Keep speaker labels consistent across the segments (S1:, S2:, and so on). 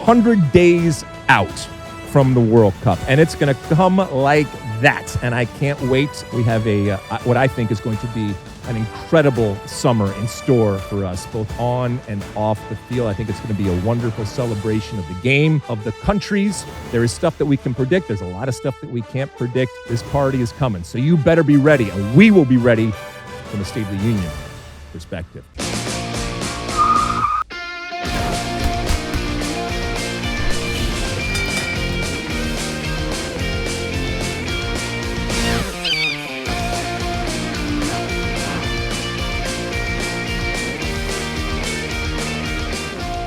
S1: 100 days out from the World Cup, and it's going to come like that, and I can't wait. We have what I think is going to be an incredible summer in store for us, both on and off the field. I think it's going to be a wonderful celebration of the game, of the countries. There is stuff that we can predict. There's a lot of stuff that we can't predict. This party is coming, so you better be ready, and we will be ready from a State of the Union perspective.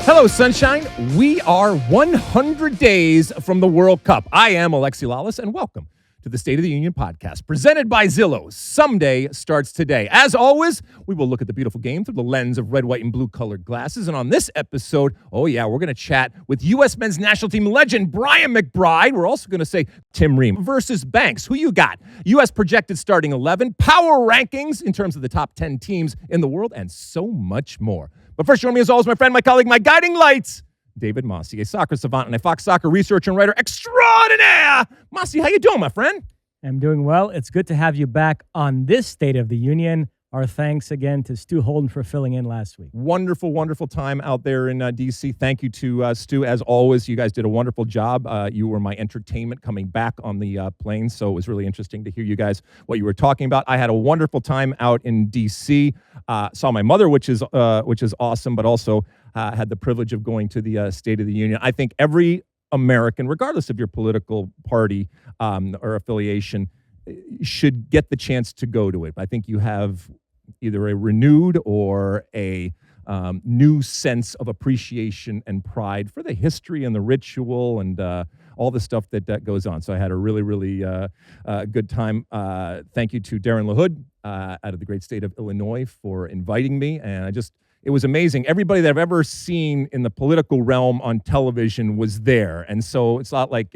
S1: Hello, sunshine. We are 100 days from the World Cup. I am Alexi Lalas, and welcome to the State of the Union podcast, presented by Zillow. Someday starts today. As always, we will look at the beautiful game through the lens of red, white, and blue colored glasses. And on this episode, we're going to chat with U.S. men's national team legend Brian McBride. We're also going to say Tim Ream versus Banks. Who you got? U.S. projected starting 11, power rankings in terms of the top 10 teams in the world, and so much more. But first, join me as always, my friend, my colleague, my guiding lights, David Mosse, a soccer savant and a Fox Soccer researcher and writer extraordinaire. Mosse, how you doing, my friend?
S2: I'm doing well. It's good to have you back on this State of the Union. Our thanks again to Stu Holden for filling in last week.
S1: Wonderful, wonderful time out there in D.C. Thank you to Stu. As always, you guys did a wonderful job. You were my entertainment coming back on the plane, so it was really interesting to hear you guys, what you were talking about. I had a wonderful time out in D.C. Saw my mother, which is awesome, but also had the privilege of going to the State of the Union. I think every American, regardless of your political party or affiliation, should get the chance to go to it. I think you have either a renewed or a new sense of appreciation and pride for the history and the ritual and all the stuff that goes on. So I had a really, really good time. Thank you to Darren LaHood out of the great state of Illinois for inviting me. And it was amazing. Everybody that I've ever seen in the political realm on television was there. And so it's not like,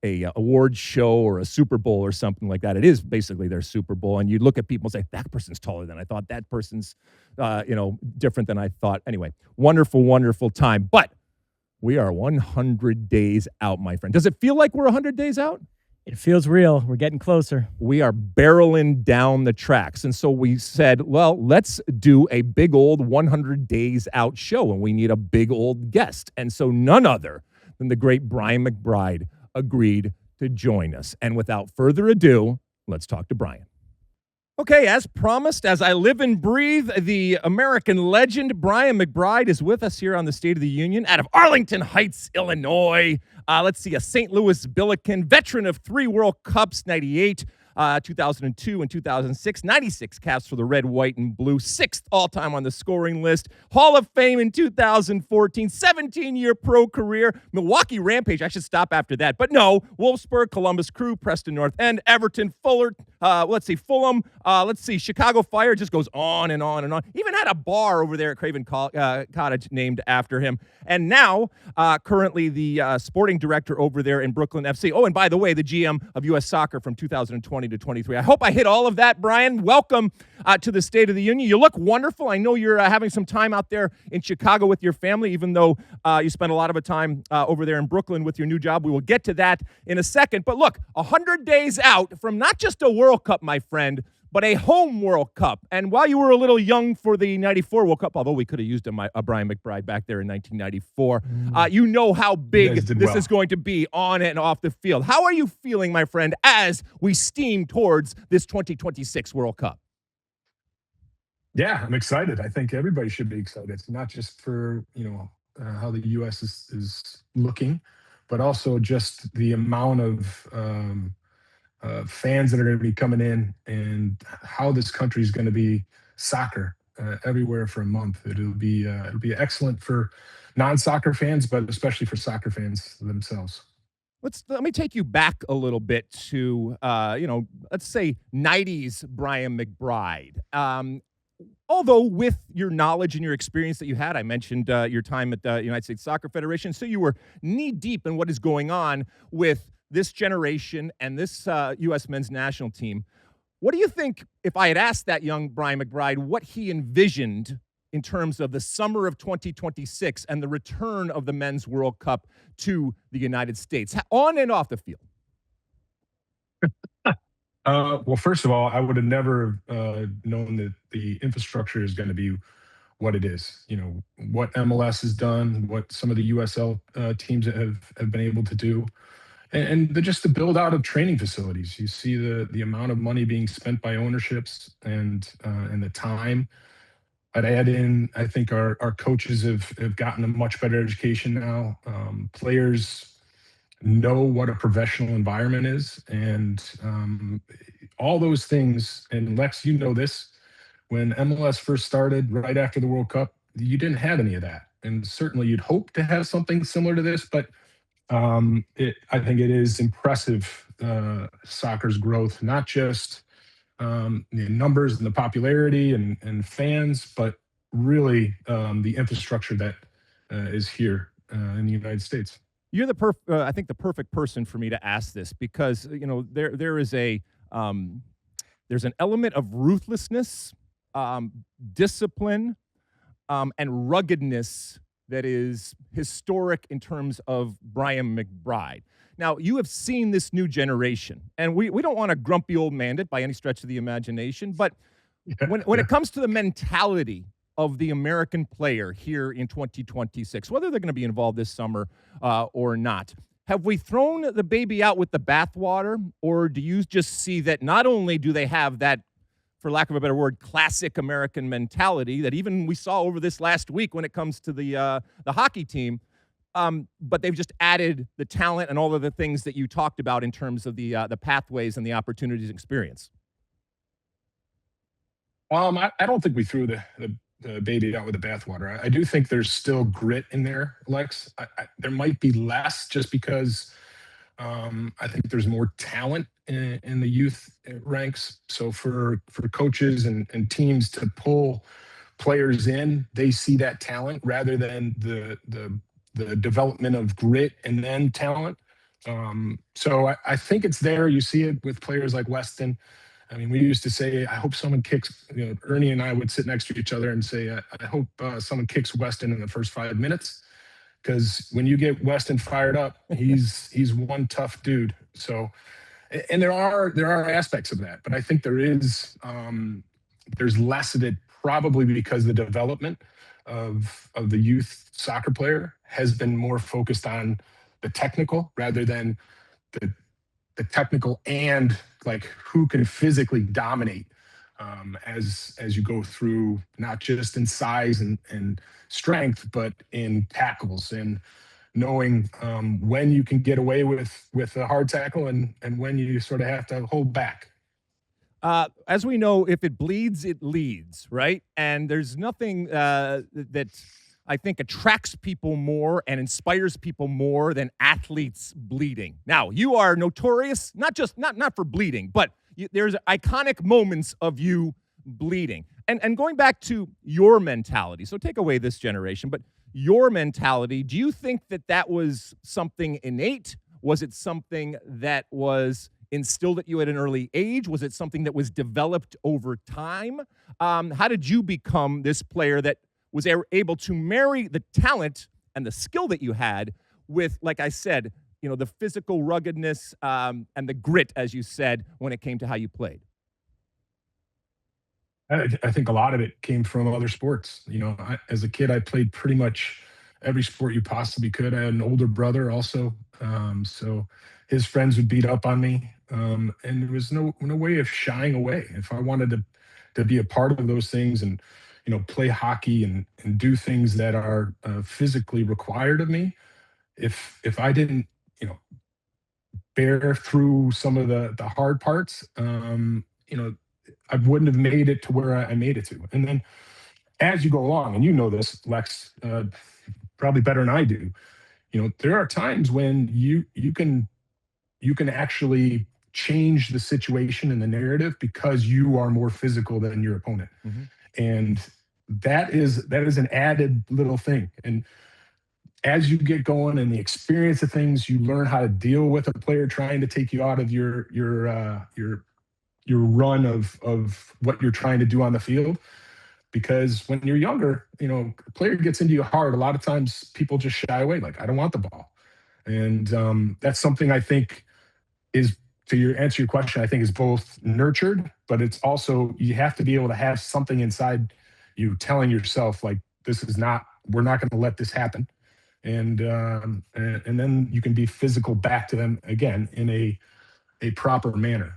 S1: a award show or a Super Bowl or something like that. It is basically their Super Bowl. And you look at people and say, that person's taller than I thought. That person's, different than I thought. Anyway, wonderful, wonderful time. But we are 100 days out, my friend. Does it feel like we're 100 days out?
S2: It feels real. We're getting closer.
S1: We are barreling down the tracks. And so we said, well, let's do a big old 100 days out show. And we need a big old guest. And so none other than the great Brian McBride agreed to join us. And without further ado, let's talk to Brian. Okay, as promised, as I live and breathe, the American legend Brian McBride is with us here on the State of the Union out of Arlington Heights, Illinois. Let's see, a St. Louis Billiken, veteran of 3 World Cups, 98, 2002 and 2006, 96 caps for the red, white, and blue, 6th all-time on the scoring list, Hall of Fame in 2014, 17-year pro career, Milwaukee Rampage, I should stop after that, but no, Wolfsburg, Columbus Crew, Preston North End, Everton, Fulham, Chicago Fire, just goes on and on and on, even had a bar over there at Craven Cottage named after him, and now, currently the sporting director over there in Brooklyn FC, and by the way, the GM of U.S. Soccer from 2020 to 23. I hope I hit all of that, Brian. Welcome to the State of the Union. You look wonderful. I know you're having some time out there in Chicago with your family, even though you spent a lot of time over there in Brooklyn with your new job. We will get to that in a second. But look, 100 days out from not just a World Cup, my friend, but a home World Cup. And while you were a little young for the 94 World Cup, although we could have used a Brian McBride back there in 1994, you know how big this is going to be on and off the field. How are you feeling, my friend, as we steam towards this 2026 World Cup?
S3: Yeah, I'm excited. I think everybody should be excited, not just for, how the U.S. is looking, but also just the amount of fans that are going to be coming in and how this country is going to be soccer everywhere for a month. It'll be excellent for non-soccer fans, but especially for soccer fans themselves.
S1: Let me take you back a little bit to, let's say 90s Brian McBride. Although with your knowledge and your experience that you had, I mentioned your time at the United States Soccer Federation, so you were knee-deep in what is going on with this generation and this U.S. men's national team. What do you think, if I had asked that young Brian McBride what he envisioned in terms of the summer of 2026 and the return of the Men's World Cup to the United States, on and off the field?
S3: Well, first of all, I would have never known that the infrastructure is going to be what it is. You know, what MLS has done, what some of the USL teams have been able to do, and just the build out of training facilities. You see the amount of money being spent by ownerships and the time. I'd add in, I think our coaches have gotten a much better education now. Players know what a professional environment is, and all those things. And Lex, you know this, when MLS first started right after the World Cup, you didn't have any of that. And certainly you'd hope to have something similar to this, but I think it is impressive, soccer's growth, not just the numbers and the popularity and fans, but really the infrastructure that is here in the United States.
S1: You're I think the perfect person for me to ask this, because there is there's an element of ruthlessness, discipline, and ruggedness that is historic in terms of Brian McBride. Now, you have seen this new generation, and we don't want to grumpy old man it by any stretch of the imagination, but when it comes to the mentality of the American player here in 2026, whether they're going to be involved this summer or not, have we thrown the baby out with the bathwater, or do you just see that not only do they have that, for lack of a better word, classic American mentality that even we saw over this last week when it comes to the hockey team, but they've just added the talent and all of the things that you talked about in terms of the pathways and the opportunities and experience?
S3: I don't think we threw the baby out with the bathwater. I do think there's still grit in there, Lex. There might be less just because I think there's more talent in the youth ranks. So for coaches and teams to pull players in, they see that talent rather than the development of grit and then talent. So I think it's there. You see it with players like Weston. I mean, we used to say, I hope someone kicks, Ernie and I would sit next to each other and say, I hope someone kicks Weston in the first 5 minutes. Because when you get Weston fired up, he's one tough dude. So, and there are aspects of that, but I think there's less of it, probably because the development of the youth soccer player has been more focused on the technical rather than the technical and like who can physically dominate as you go through, not just in size and strength, but in tackles and knowing when you can get away with a hard tackle and when you sort of have to hold back.
S1: As we know, if it bleeds, it leads, right? And there's nothing that I think attracts people more and inspires people more than athletes bleeding. Now, you are notorious, not for bleeding, but there's iconic moments of you bleeding. And going back to your mentality, so take away this generation, but your mentality, do you think that was something innate? Was it something that was instilled at you at an early age? Was it something that was developed over time? How did you become this player that was able to marry the talent and the skill that you had with, like I said, the physical ruggedness and the grit, as you said, when it came to how you played?
S3: I think a lot of it came from other sports. As a kid, I played pretty much every sport you possibly could. I had an older brother also, so his friends would beat up on me, and there was no way of shying away. If I wanted to be a part of those things and play hockey and do things that are physically required of me, if I didn't bear through some of the hard parts, I wouldn't have made it to where I made it to. And then as you go along, and this, Lex, probably better than I do, there are times when you can actually change the situation and the narrative because you are more physical than your opponent. Mm-hmm. And that is an added little thing. And as you get going and the experience of things, you learn how to deal with a player trying to take you out of your run of what you're trying to do on the field. because when you're younger, a player gets into you hard. A lot of times people just shy away, like, I don't want the ball. And that's something I think is, to answer your question, I think is both nurtured, but it's also, you have to be able to have something inside you telling yourself, like, this is not, we're not going to let this happen. And then you can be physical back to them again in a proper manner.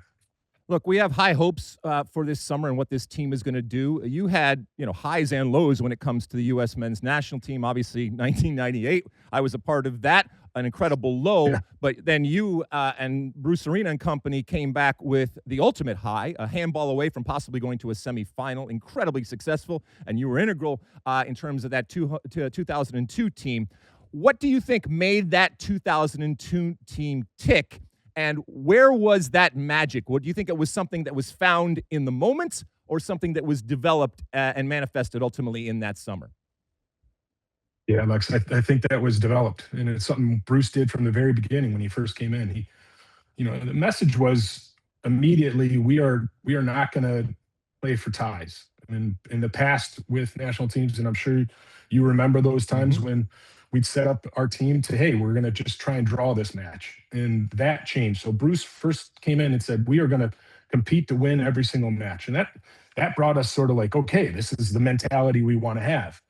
S1: Look, we have high hopes for this summer and what this team is going to do. You had, highs and lows when it comes to the U.S. men's national team. Obviously, 1998, I was a part of that, an incredible low.
S3: Yeah.
S1: But then you and Bruce Arena and company came back with the ultimate high, a handball away from possibly going to a semifinal, incredibly successful, and you were integral in terms of that 2002 team. What do you think made that 2002 team tick? And where was that magic? What do you think it was something that was found in the moment or something that was developed and manifested ultimately in that summer?
S3: Yeah, Lex, I think that was developed, and it's something Bruce did from the very beginning when he first came in. The message was immediately, we are not going to play for ties. And in the past with national teams, and I'm sure you remember those times when we'd set up our team to, hey, we're going to just try and draw this match. And that changed. So Bruce first came in and said, we are going to compete to win every single match. And that brought us sort of like, okay, this is the mentality we want to have.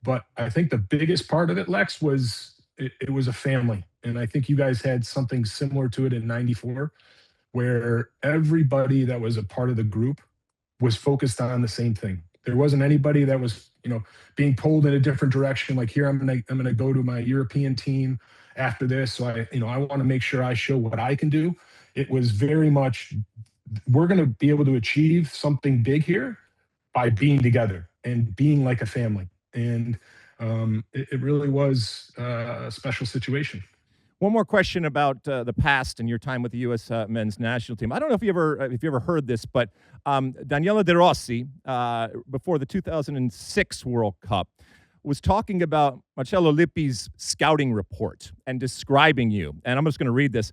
S3: But I think the biggest part of it, Lex, was it was a family. And I think you guys had something similar to it in 94, where everybody that was a part of the group was focused on the same thing. There wasn't anybody that was, being pulled in a different direction. Like, here, I'm gonna go to my European team after this. So I want to make sure I show what I can do. It was very much, we're going to be able to achieve something big here by being together and being like a family. And it really was a special situation.
S1: One more question about the past and your time with the U.S. men's national team. I don't know if you ever heard this, but Daniela De Rossi, before the 2006 World Cup, was talking about Marcello Lippi's scouting report and describing you. And I'm just going to read this.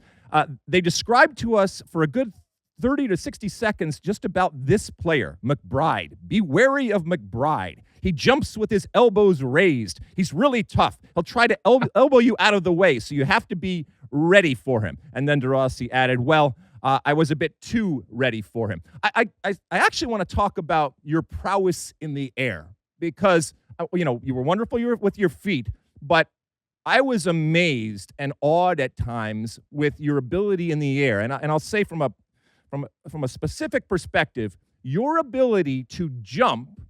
S1: They described to us for a good 30 to 60 seconds just about this player, McBride. Be wary of McBride. He jumps with his elbows raised. He's really tough. He'll try to elbow you out of the way, so you have to be ready for him. And then De Rossi added, well, I was a bit too ready for him. I actually want to talk about your prowess in the air because, you were wonderful with your feet, but I was amazed and awed at times with your ability in the air. And I'll say from a specific perspective, your ability to jump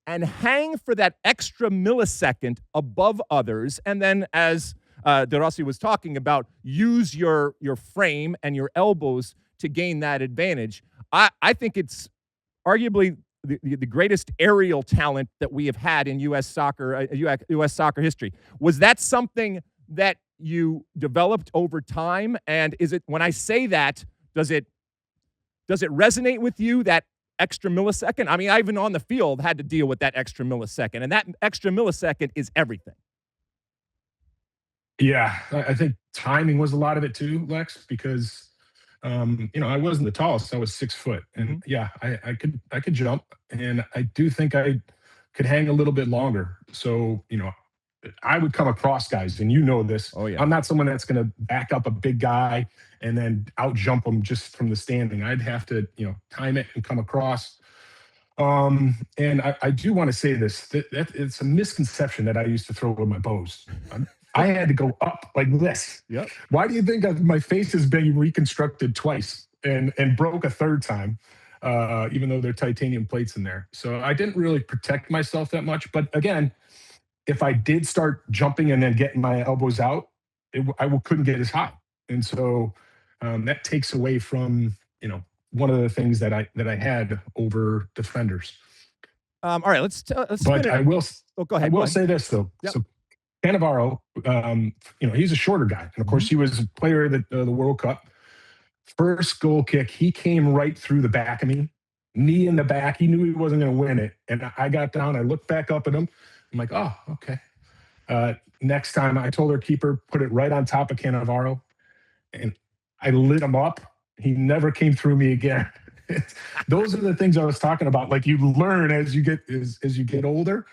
S1: and hang for that extra millisecond above others, and then, as De Rossi was talking about, use your frame and your elbows to gain that advantage. I think it's arguably the greatest aerial talent that we have had in U.S. soccer history. Was that something that you developed over time? And is it, when I say that, does it resonate with you, that extra millisecond? I mean, I even on the field had to deal with that extra millisecond, and that extra millisecond is everything.
S3: Yeah, I think timing was a lot of it too, Lex, because I wasn't the tallest. I was 6 foot, and yeah, I could jump, and I do think I could hang a little bit longer. So I would come across guys, and this.
S1: Oh yeah,
S3: I'm not someone that's going to back up a big guy and then out jump him just from the standing. I'd have to time it and come across. And I do want to say this, that it's a misconception that I used to throw with my bows. I had to go up like this.
S1: Yep.
S3: Why do you think my face has been reconstructed twice and broke a third time, even though there are titanium plates in there? So I didn't really protect myself that much. But again, if I did start jumping and then getting my elbows out, I couldn't get as high. And so that takes away from, one of the things that I had over defenders.
S1: All right, let's
S3: but I will.
S1: Oh, go ahead.
S3: I will say this though.
S1: Yep.
S3: So Cannavaro, he's a shorter guy, and of course he was a player of the World Cup. First goal kick, he came right through the back of me, knee in the back. He knew he wasn't going to win it, and I got down. I looked back up at him. I'm like, oh, okay. Next time, I told our keeper, put it right on top of Cannavaro, and I lit him up. He never came through me again. Those are the things I was talking about. Like you learn as you get older.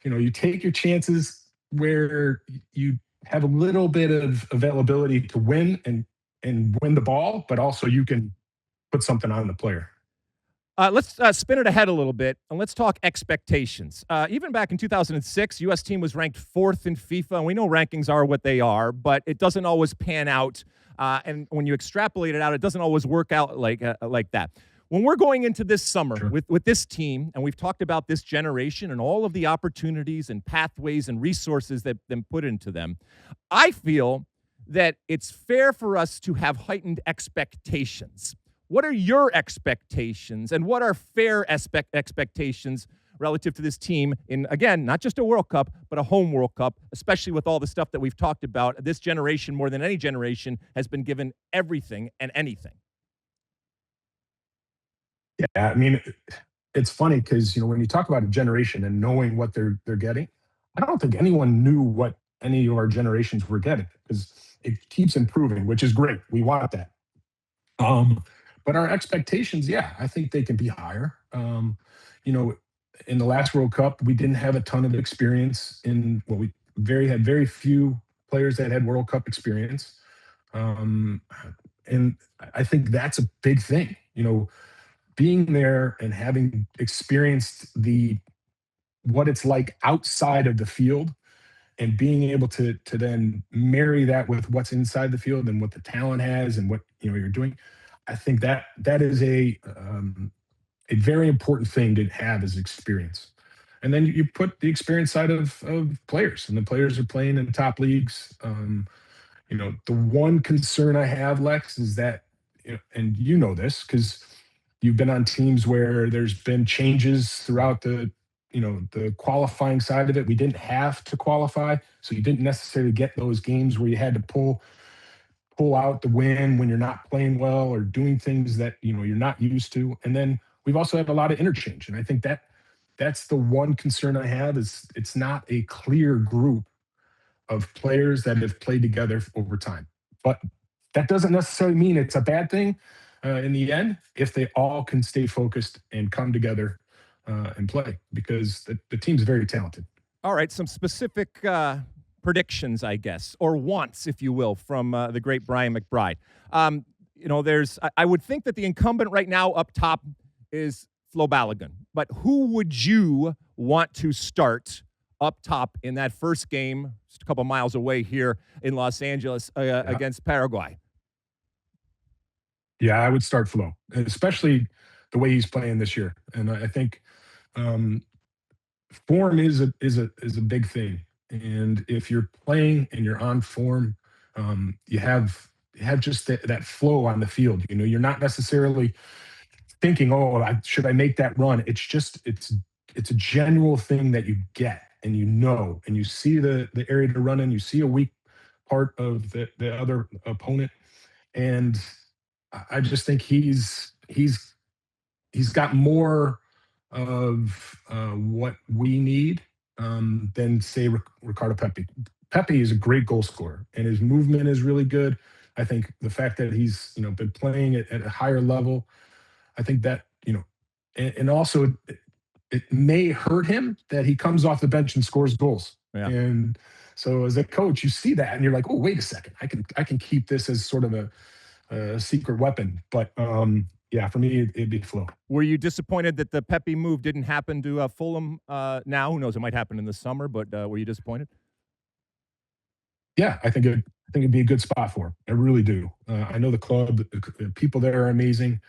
S3: You take your chances where you have a little bit of availability to win and win the ball, but also you can put something on the player.
S1: Let's spin it ahead a little bit, and let's talk expectations. Even back in 2006, U.S. team was ranked 4th in FIFA, and we know rankings are what they are, but it doesn't always pan out. And when you extrapolate it out, it doesn't always work out like that. When we're going into this summer
S3: Sure.
S1: with this team, and we've talked about this generation and all of the opportunities and pathways and resources that been put into them, I feel that it's fair for us to have heightened expectations. What are your expectations, and what are fair expectations relative to this team in, again, not just a World Cup, but a home World Cup, especially with all the stuff that we've talked about? This generation, more than any generation, has been given everything and anything.
S3: Yeah, I mean, it's funny because when you talk about a generation and knowing what they're getting, I don't think anyone knew what any of our generations were getting because it keeps improving, which is great. We want that. Um, but our expectations, yeah, I think they can be higher. You know, in the last World Cup, we didn't have a ton of experience in what we had very few players that had World Cup experience. Um, and I think that's a big thing. Being there and having experienced what it's like outside of the field and being able to then marry that with what's inside the field and what the talent has and what you're doing. I think that is a very important thing to have as experience. And then you put the experience side of players, and the players are playing in top leagues. The one concern I have, Lex, is that, and this because you've been on teams where there's been changes throughout the qualifying side of it. We didn't have to qualify, so you didn't necessarily get those games where you had to pull out the win when you're not playing well or doing things that you're not used to. And then we've also had a lot of interchange, and I think that's the one concern I have is it's not a clear group of players that have played together over time. But that doesn't necessarily mean it's a bad thing in the end if they all can stay focused and come together and play, because the team's very talented.
S1: All right, some specific predictions, I guess, or wants, if you will, from the great Brian McBride. I would think that the incumbent right now up top is Flo Balogun, but who would you want to start up top in that first game, just a couple miles away here in Los Angeles against Paraguay?
S3: Yeah, I would start Flo, especially the way he's playing this year. And I think form is a big thing. And if you're playing and you're on form, you have just that flow on the field. You're not necessarily thinking, "Oh, should I make that run?" It's just it's a general thing that you get, and and you see the area to run in. You see a weak part of the other opponent, and I just think he's got more of what we need than say Ricardo Pepi. Pepi is a great goal scorer, and his movement is really good. I think the fact that he's been playing at a higher level, I think that and also it may hurt him that he comes off the bench and scores goals.
S1: Yeah.
S3: And so as a coach, you see that and you're like, oh, wait a second, I can keep this as sort of a secret weapon. But yeah, for me, it'd be Flo.
S1: Were you disappointed that the Pepe move didn't happen to Fulham now? Who knows? It might happen in the summer, but were you disappointed?
S3: Yeah, I think it'd be a good spot for him. I really do. I know the club, the people there are amazing.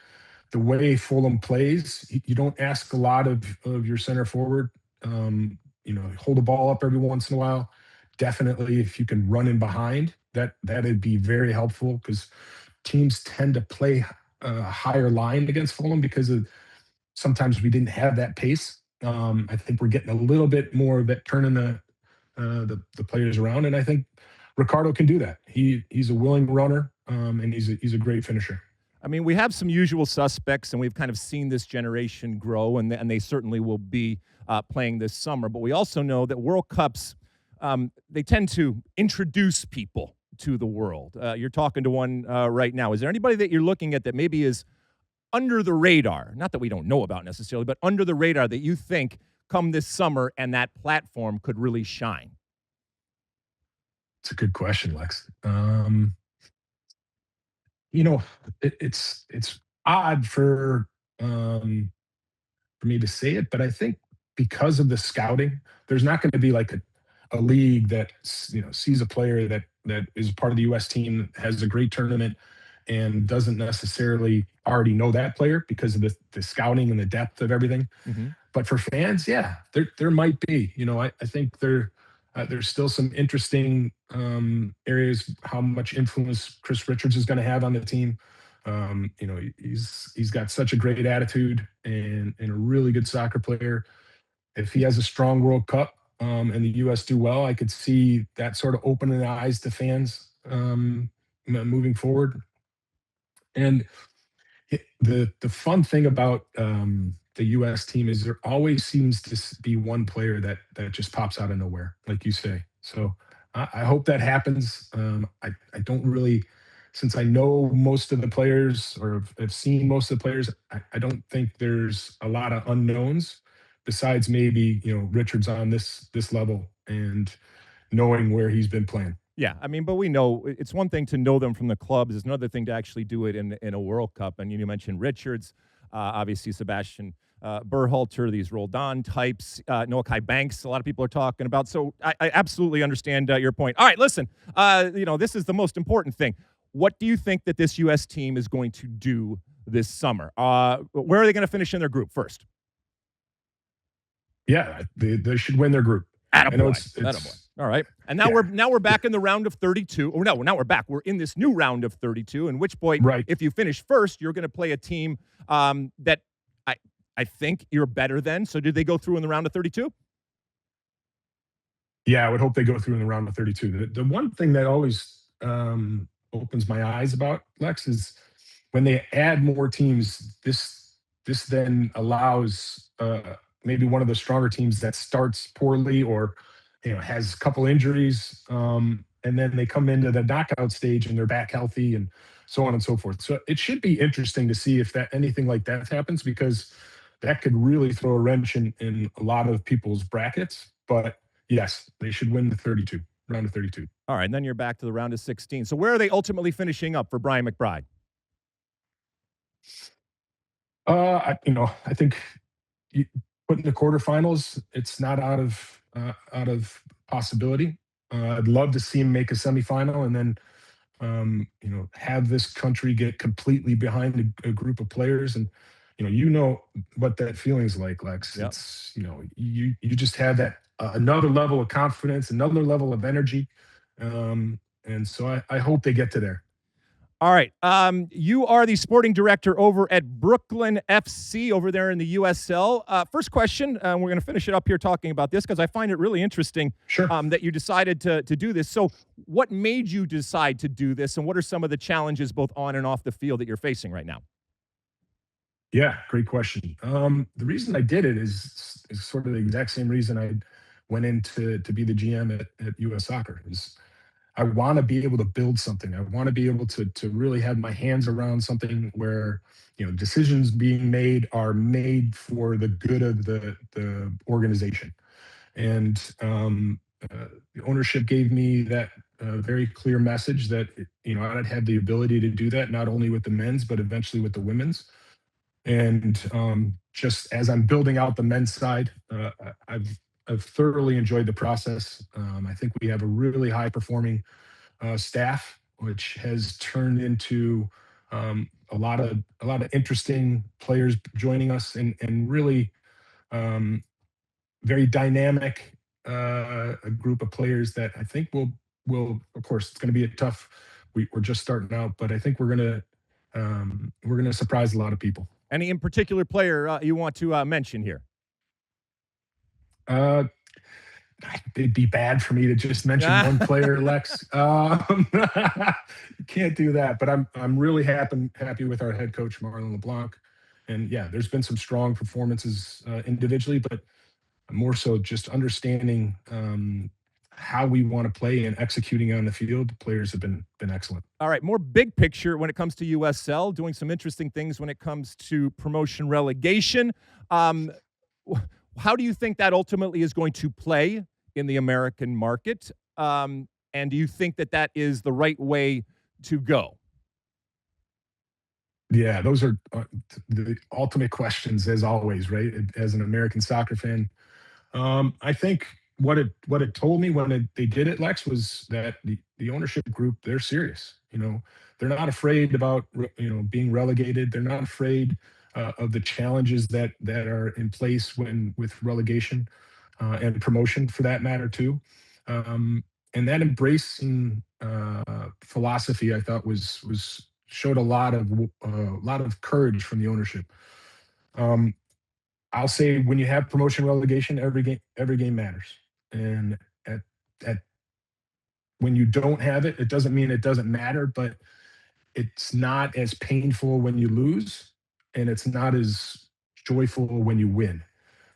S3: The way Fulham plays, you don't ask a lot of your center forward. Hold the ball up every once in a while. Definitely, if you can run in behind, that'd be very helpful because teams tend to play a higher line against Fulham because sometimes we didn't have that pace. I think we're getting a little bit more of that turning the players around, and I think Ricardo can do that. He's a willing runner, and he's a great finisher.
S1: I mean, we have some usual suspects, and we've kind of seen this generation grow, and they certainly will be playing this summer. But we also know that World Cups, they tend to introduce people to the world. You're talking to one right now. Is there anybody that you're looking at that maybe is under the radar, not that we don't know about necessarily, but under the radar that you think come this summer and that platform could really shine?
S3: It's a good question, Lex. You know, it's odd for me to say it, but I think because of the scouting, there's not going to be like a league that sees a player that is part of the U.S. team, has a great tournament, and doesn't necessarily already know that player because of the scouting and the depth of everything.
S1: Mm-hmm.
S3: But for fans, yeah, there might be. I think there's still some interesting areas how much influence Chris Richards is going to have on the team. He's got such a great attitude and a really good soccer player. If he has a strong World Cup and the U.S. do well, I could see that sort of opening the eyes to fans moving forward. And the fun thing about the U.S. team is there always seems to be one player that just pops out of nowhere, like you say. So I hope that happens. I don't really, since I know most of the players or have seen most of the players, I don't think there's a lot of unknowns besides maybe Richards on this level and knowing where he's been playing.
S1: Yeah, I mean, but we know it's one thing to know them from the clubs. It's another thing to actually do it in a World Cup. And you mentioned Richards, obviously Sebastian Berhalter, these Roldan types, Noahkai Banks. A lot of people are talking about. So I absolutely understand your point. All right, listen. This is the most important thing. What do you think that this U.S. team is going to do this summer? Where are they going to finish in their group first?
S3: Yeah, they should win their group.
S1: Attaboy. All right. And now we're back in the round of 32. Or no, now we're back. We're in this new round of 32, in which point,
S3: right,
S1: if you finish first, you're going to play a team that I think you're better than. So did they go through in the round of 32?
S3: Yeah, I would hope they go through in the round of 32. The one thing that always opens my eyes about, Lex, is when they add more teams, this then allows maybe one of the stronger teams that starts poorly or has a couple injuries, and then they come into the knockout stage and they're back healthy and so on and so forth. So it should be interesting to see if anything like that happens, because that could really throw a wrench in a lot of people's brackets. But yes, they should win the round of 32.
S1: All right, and then you're back to the round of 16. So where are they ultimately finishing up for Brian McBride?
S3: I think putting the quarterfinals, it's not out of possibility. I'd love to see him make a semifinal and then have this country get completely behind a group of players. And what that feeling is like, Lex.
S1: Yep.
S3: It's you just have that another level of confidence, another level of energy, and so I hope they get to there.
S1: All right. You are the sporting director over at Brooklyn FC over there in the USL. First question, we're going to finish it up here talking about this because I find it really interesting.
S3: Sure.
S1: That you decided to do this. So what made you decide to do this, and what are some of the challenges both on and off the field that you're facing right now?
S3: Yeah, great question. The reason I did it is sort of the exact same reason I went in to be the GM at US Soccer. Is I want to be able to build something. I want to be able to really have my hands around something where decisions being made are made for the good of the organization. And the ownership gave me that very clear message that I'd have the ability to do that, not only with the men's but eventually with the women's. And just as I'm building out the men's side, I've thoroughly enjoyed the process. I think we have a really high performing staff, which has turned into a lot of interesting players joining us, and really very dynamic a group of players that I think will of course it's going to be a tough. We're just starting out, but I think we're gonna surprise a lot of people.
S1: Any in particular player you want to mention here?
S3: It'd be bad for me to just mention one player, Lex. Can't do that. But I'm really happy with our head coach, Marlon LeBlanc. And yeah, there's been some strong performances individually, but more so just understanding how we want to play and executing on the field, the players have been excellent.
S1: All right, more big picture when it comes to USL, doing some interesting things when it comes to promotion relegation. How do you think that ultimately is going to play in the American market? And do you think that that is the right way to go?
S3: Yeah, those are the ultimate questions, as always, right? As an American soccer fan, I think what it told me when they did it, Lex, was that the ownership group, they're serious. They're not afraid about being relegated. They're not afraid of the challenges that are in place with relegation and promotion, for that matter, too. And that embracing philosophy, I thought, was showed a lot of courage from the ownership. I'll say, when you have promotion relegation, every game matters. And at when you don't have it, it doesn't mean it doesn't matter, but it's not as painful when you lose, and it's not as joyful when you win.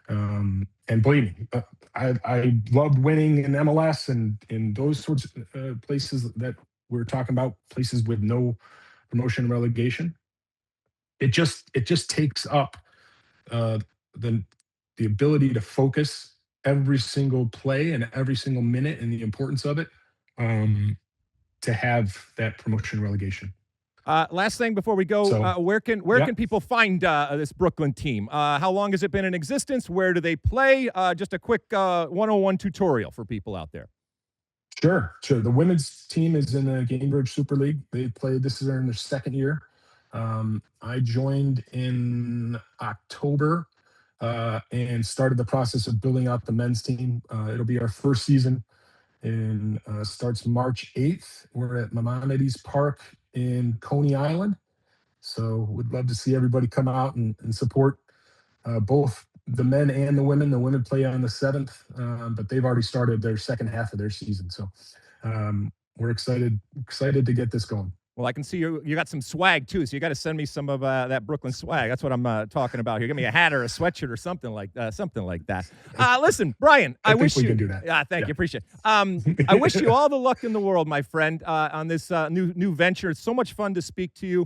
S3: And believe me, I loved winning in MLS and in those sorts of places that we're talking about, places with no promotion and relegation. It just takes up the ability to focus every single play and every single minute and the importance of it, to have that promotion relegation.
S1: Last thing before we go,
S3: So,
S1: where can people find this Brooklyn team? How long has it been in existence? Where do they play? Just a quick 101 tutorial for people out there.
S3: Sure. The women's team is in the Gainbridge Super League. They play, this is in their second year. I joined in October and started the process of building out the men's team. It'll be our first season, and starts March 8th. We're at Maimonides Park in Coney Island. So we'd love to see everybody come out and support both the men and the women. The women play on the 7th, but they've already started their second half of their season. So we're excited to get this going.
S1: Well, I can see you got some swag, too, so you got to send me some of that Brooklyn swag. That's what I'm talking about here. Give me a hat or a sweatshirt or something like that. Listen, Brian, I wish
S3: we can do that.
S1: Yeah, thank you. Appreciate it. I wish you all the luck in the world, my friend, on this new venture. It's so much fun to speak to you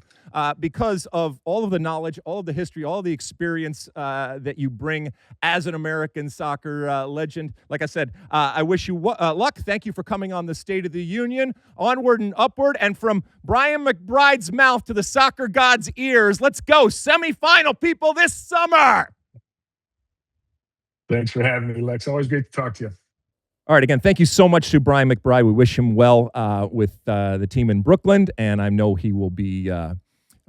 S1: because of all of the knowledge, all of the history, all of the experience that you bring as an American soccer legend. Like I said, I wish you luck. Thank you for coming on the State of the Union. Onward and upward. And from Brian McBride's mouth to the soccer god's ears, let's go semifinal, people, this summer.
S3: Thanks for having me, Lex. Always great to talk to you.
S1: All right, again, thank you so much to Brian McBride. We wish him well with the team in Brooklyn, and I know he will be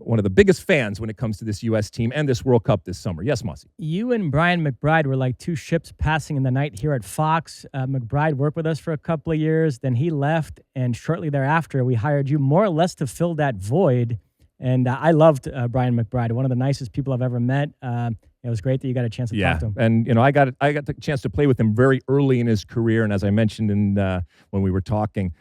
S1: one of the biggest fans when it comes to this U.S. team and this World Cup this summer. Yes, Mosse?
S2: You and Brian McBride were like two ships passing in the night here at Fox. McBride worked with us for a couple of years, then he left, and shortly thereafter, we hired you more or less to fill that void. And I loved Brian McBride, one of the nicest people I've ever met. It was great that you got a chance to talk to him.
S1: And I got the chance to play with him very early in his career, and as I mentioned when we were talking,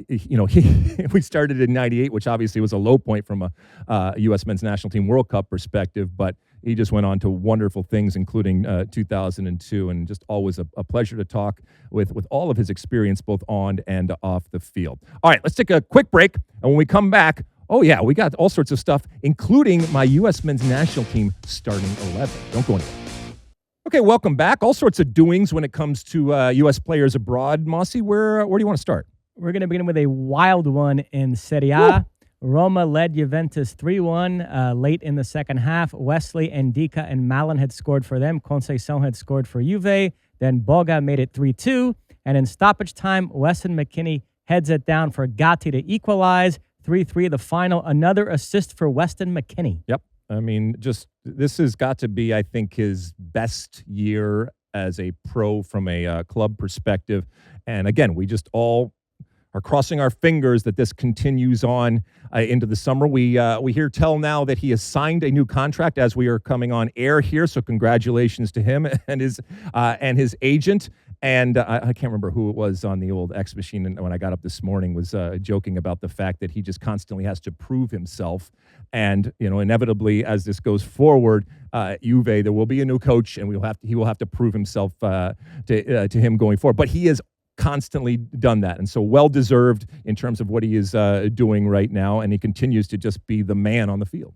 S1: we started in '98, which obviously was a low point from a U.S. Men's National Team World Cup perspective, but he just went on to wonderful things, including 2002, and just always a pleasure to talk with all of his experience, both on and off the field. All right, let's take a quick break, and when we come back, oh, yeah, we got all sorts of stuff, including my U.S. Men's National Team starting 11. Don't go anywhere. Okay, welcome back. All sorts of doings when it comes to U.S. players abroad. Mosse, where do you want to start?
S2: We're going to begin with a wild one in Serie A. Roma led Juventus 3-1 late in the second half. Wesley, Ndika, and Mallon had scored for them. Conceição had scored for Juve. Then Boga made it 3-2. And in stoppage time, Weston McKennie heads it down for Gatti to equalize. 3-3 the final. Another assist for Weston McKennie.
S1: Yep. I mean, this has got to be, I think, his best year as a pro from a club perspective. And again, we just all are crossing our fingers that this continues on into the summer. We hear tell now that he has signed a new contract as we are coming on air here. So congratulations to him and his agent. And I can't remember who it was on the old X machine. And when I got up this morning, was joking about the fact that he just constantly has to prove himself. And inevitably, as this goes forward, Juve, there will be a new coach, and he will have to prove himself to him going forward. But he is constantly done that. And so well-deserved in terms of what he is doing right now, and he continues to just be the man on the field.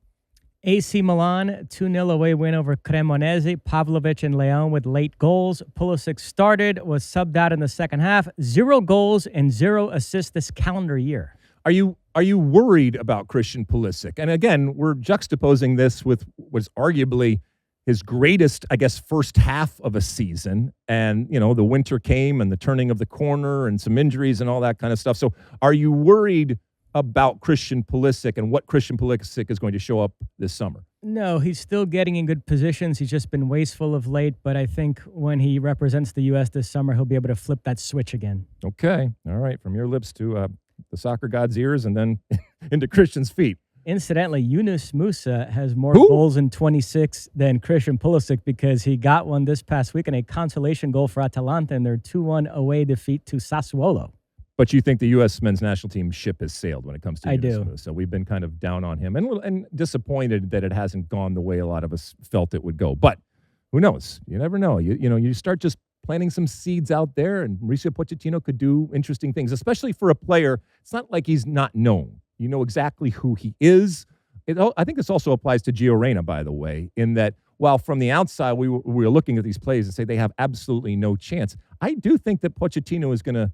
S2: AC Milan, 2-0 away win over Cremonese. Pavlovic and Leon with late goals. Pulisic started, was subbed out in the second half. 0 goals and 0 assists this calendar year.
S1: Are you worried about Christian Pulisic? And again, we're juxtaposing this with what's arguably his greatest, I guess, first half of a season. And, the winter came and the turning of the corner and some injuries and all that kind of stuff. So are you worried about Christian Pulisic and what Christian Pulisic is going to show up this summer?
S2: No, he's still getting in good positions. He's just been wasteful of late, but I think when he represents the U.S. this summer, he'll be able to flip that switch again.
S1: Okay. All right. From your lips to the soccer god's ears and then into Christian's feet.
S2: Incidentally, Yunus Musa has more goals in 26 than Christian Pulisic because he got one this past week and a consolation goal for Atalanta in their 2-1 away defeat to Sassuolo.
S1: But you think the U.S. men's national team ship has sailed when it comes to Yunus
S2: do.
S1: Musa. We've been kind of down on him and disappointed that it hasn't gone the way a lot of us felt it would go. But who knows? You never know. You start just planting some seeds out there, and Mauricio Pochettino could do interesting things, especially for a player. It's not like he's not known. You know exactly who he is. I think this also applies to Gio Reyna, by the way, in that while from the outside we were looking at these plays and say they have absolutely no chance, I do think that Pochettino is going to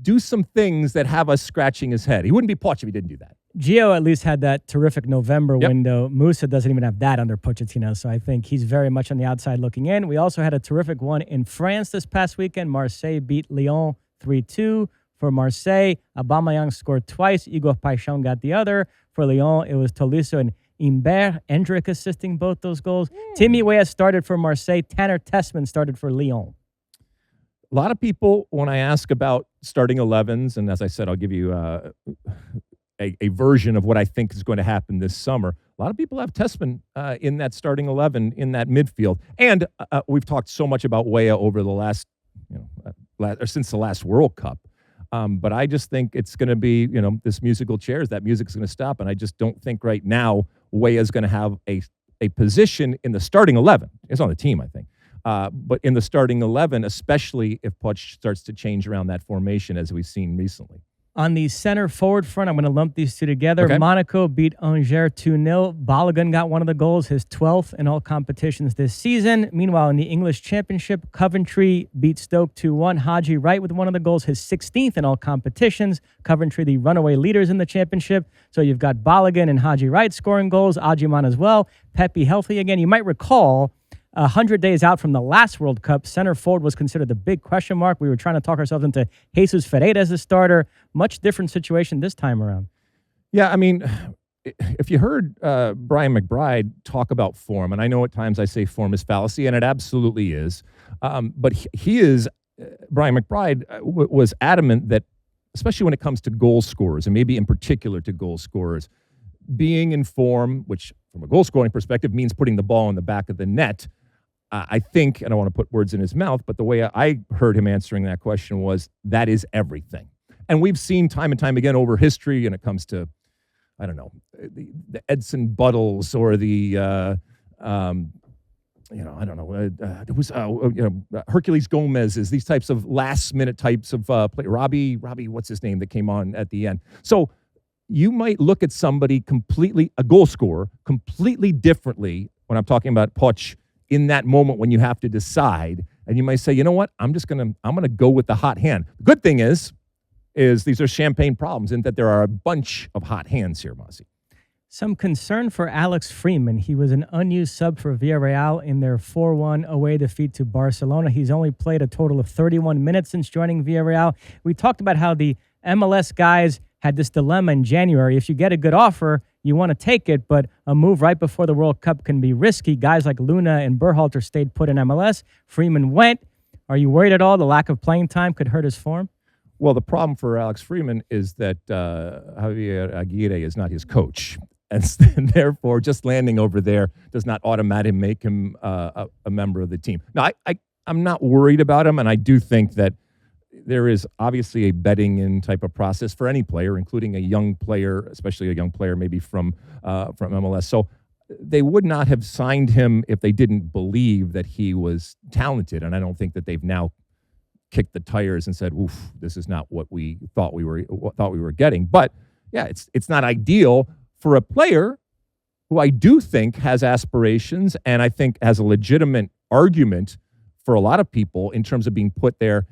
S1: do some things that have us scratching his head. He wouldn't be Poch if he didn't do that.
S2: Gio at least had that terrific November window. Musa doesn't even have that under Pochettino, so I think he's very much on the outside looking in. We also had a terrific one in France this past weekend. Marseille beat Lyon 3-2. For Marseille, Aubameyang scored twice. Igor Paixão got the other. For Lyon, it was Tolisso and Imbert Endrick assisting both those goals. Timmy Weah started for Marseille. Tanner Tessman started for Lyon.
S1: A lot of people, when I ask about starting 11s, and as I said, I'll give you a version of what I think is going to happen this summer. A lot of people have Tessman in that starting 11 in that midfield. And we've talked so much about Weah over the last, since the last World Cup. But I just think it's going to be, this musical chairs, that music's going to stop. And I just don't think right now Weah is going to have a position in the starting 11. It's on the team, I think. But in the starting 11, especially if Poch starts to change around that formation as we've seen recently.
S2: On the center forward front, I'm going to lump these two together. Okay. Monaco beat Angers 2-0. Balogun got one of the goals, his 12th in all competitions this season. Meanwhile, in the English Championship, Coventry beat Stoke 2-1. Haji Wright with one of the goals, his 16th in all competitions. Coventry, the runaway leaders in the championship. So you've got Balogun and Haji Wright scoring goals. Ajiman as well. Pepe healthy again. You might recall 100 days out from the last World Cup, center forward was considered the big question mark. We were trying to talk ourselves into Jesus Ferreira as the starter. Much different situation this time around. Yeah,
S1: I mean, if you heard Brian McBride talk about form, and I know at times I say form is fallacy, and it absolutely is, but Brian McBride was adamant that, especially when it comes to goal scorers, and maybe in particular to goal scorers, being in form, which from a goal scoring perspective means putting the ball in the back of the net, I think, and I don't want to put words in his mouth, but the way I heard him answering that question was, that is everything. And we've seen time and time again over history, when it comes to, I don't know, the Edson Buttles or the, Hercules Gomez's, these types of last-minute types of play. Robbie, what's his name, that came on at the end. So you might look at somebody a goal scorer, completely differently when I'm talking about Poch in that moment when you have to decide, and you might say, you know what, I'm gonna go with the hot hand. The good thing is these are champagne problems in that there are a bunch of hot hands here, Mosse.
S2: Some concern for Alex Freeman. He was an unused sub for Villarreal in their 4-1 away defeat to Barcelona. He's only played a total of 31 minutes since joining Villarreal. We talked about how the MLS guys had this dilemma in January. If you get a good offer, you want to take it, but a move right before the World Cup can be risky. Guys like Luna and Berhalter stayed put in MLS. Freeman went. Are you worried at all the lack of playing time could hurt his form?
S1: Well, the problem for Alex Freeman is that Javier Aguirre is not his coach. And therefore, just landing over there does not automatically make him a member of the team. Now, I'm not worried about him, and I do think that there is obviously a betting in type of process for any player, including a young player, especially a young player maybe from MLS. So they would not have signed him if they didn't believe that he was talented, and I don't think that they've now kicked the tires and said, "Oof, this is not what we thought we were getting." But yeah, it's not ideal for a player who I do think has aspirations and I think has a legitimate argument for a lot of people in terms of being put there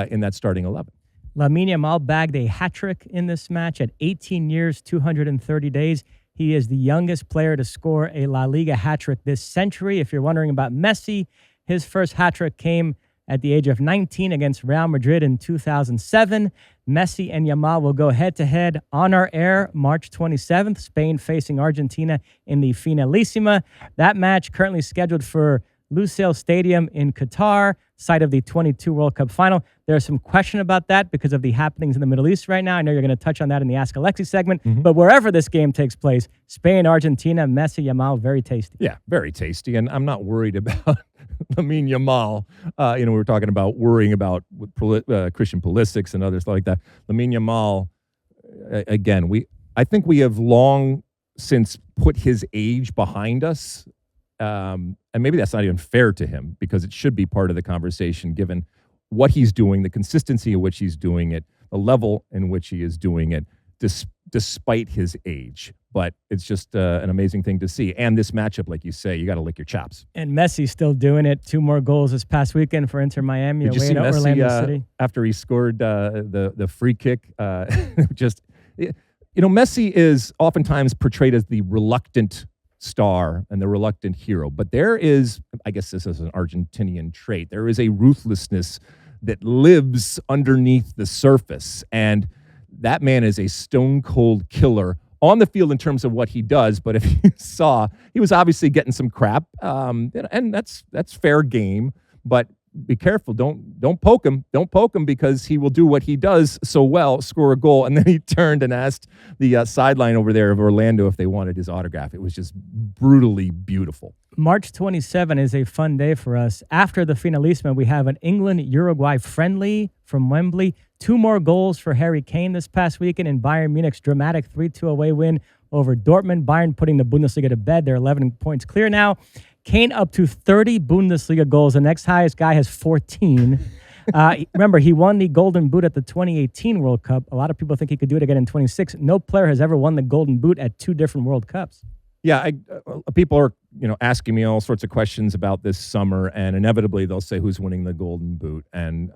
S1: in that starting 11.
S2: Lamine Yamal bagged a hat trick in this match at 18 years, 230 days. He is the youngest player to score a La Liga hat trick this century. If you're wondering about Messi, his first hat trick came at the age of 19 against Real Madrid in 2007. Messi and Yamal will go head-to-head on our air March 27th, Spain facing Argentina in the Finalissima. That match currently scheduled for Lusail Stadium in Qatar, site of the 22 World Cup final. There's some question about that because of the happenings in the Middle East right now. I know you're going to touch on that in the Ask Alexi segment, but wherever this game takes place, Spain, Argentina, Messi, Yamal, very tasty.
S1: Yeah, very tasty, and I'm not worried about Lamine Yamal. We were talking about worrying about Christian Pulisic and others like that. Lamine Yamal, again, I think we have long since put his age behind us. And maybe that's not even fair to him because it should be part of the conversation given what he's doing, the consistency in which he's doing it, the level in which he is doing it, despite his age. But it's just an amazing thing to see. And this matchup, like you say, you got to lick your chops.
S2: And Messi's still doing it. 2 more goals this past weekend for Inter Miami
S1: Did you
S2: away
S1: see
S2: to
S1: Messi,
S2: Orlando City.
S1: After he scored the free kick? Messi is oftentimes portrayed as the reluctant star and the reluctant hero. But there is, I guess this is an Argentinian trait, there is a ruthlessness that lives underneath the surface. And that man is a stone-cold killer on the field in terms of what he does. But if you saw, he was obviously getting some crap, and that's fair game. But be careful. Don't poke him. Don't poke him because he will do what he does so well, score a goal. And then he turned and asked the sideline over there of Orlando if they wanted his autograph. It was just brutally beautiful.
S2: March 27 is a fun day for us. After the Finalissima, we have an England-Uruguay friendly from Wembley. 2 more goals for Harry Kane this past weekend in Bayern Munich's dramatic 3-2 away win over Dortmund. Bayern putting the Bundesliga to bed. They're 11 points clear now. Kane up to 30 Bundesliga goals. The next highest guy has 14. Remember, he won the Golden Boot at the 2018 World Cup. A lot of people think he could do it again in 26. No player has ever won the Golden Boot at 2 different World Cups.
S1: Yeah, people are asking me all sorts of questions about this summer, and inevitably they'll say who's winning the Golden Boot. And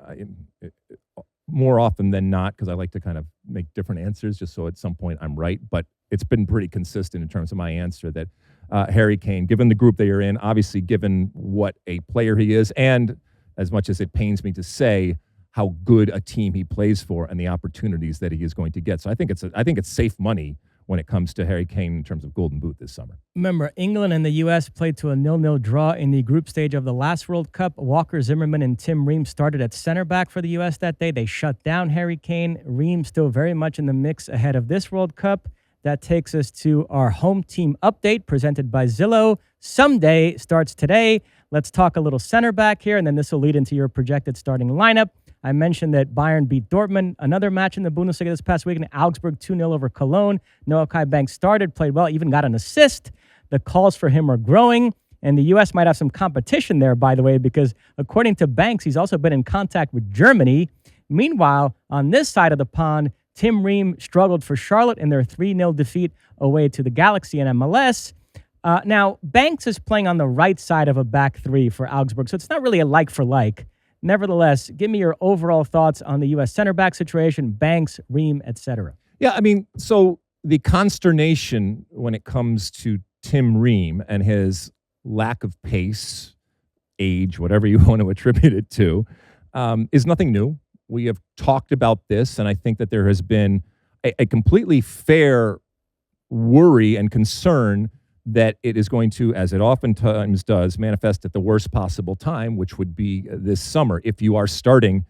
S1: more often than not, because I like to kind of make different answers just so at some point I'm right, but it's been pretty consistent in terms of my answer that Harry Kane, given the group they are in, obviously given what a player he is, and as much as it pains me to say how good a team he plays for and the opportunities that he is going to get. So I think it's safe money when it comes to Harry Kane in terms of Golden Boot this summer.
S2: Remember, England and the U.S. played to a 0-0 draw in the group stage of the last World Cup. Walker Zimmerman and Tim Ream started at center back for the U.S. that day. They shut down Harry Kane. Ream still very much in the mix ahead of this World Cup. That takes us to our home team update presented by Zillow. Someday starts today. Let's talk a little center back here, and then this will lead into your projected starting lineup. I mentioned that Bayern beat Dortmund. Another match in the Bundesliga this past weekend, Augsburg 2-0 over Cologne. Noahkai Banks started, played well, even got an assist. The calls for him are growing, and the U.S. might have some competition there, by the way, because according to Banks, he's also been in contact with Germany. Meanwhile, on this side of the pond, Tim Ream struggled for Charlotte in their 3-0 defeat away to the Galaxy and MLS. Now, Banks is playing on the right side of a back 3 for Augsburg, so it's not really a like for like. Nevertheless, give me your overall thoughts on the U.S. center back situation, Banks, Ream, etc.
S1: Yeah, I mean, so the consternation when it comes to Tim Ream and his lack of pace, age, whatever you want to attribute it to, is nothing new. We have talked about this, and I think that there has been a completely fair worry and concern that it is going to, as it oftentimes does, manifest at the worst possible time, which would be this summer. If you are starting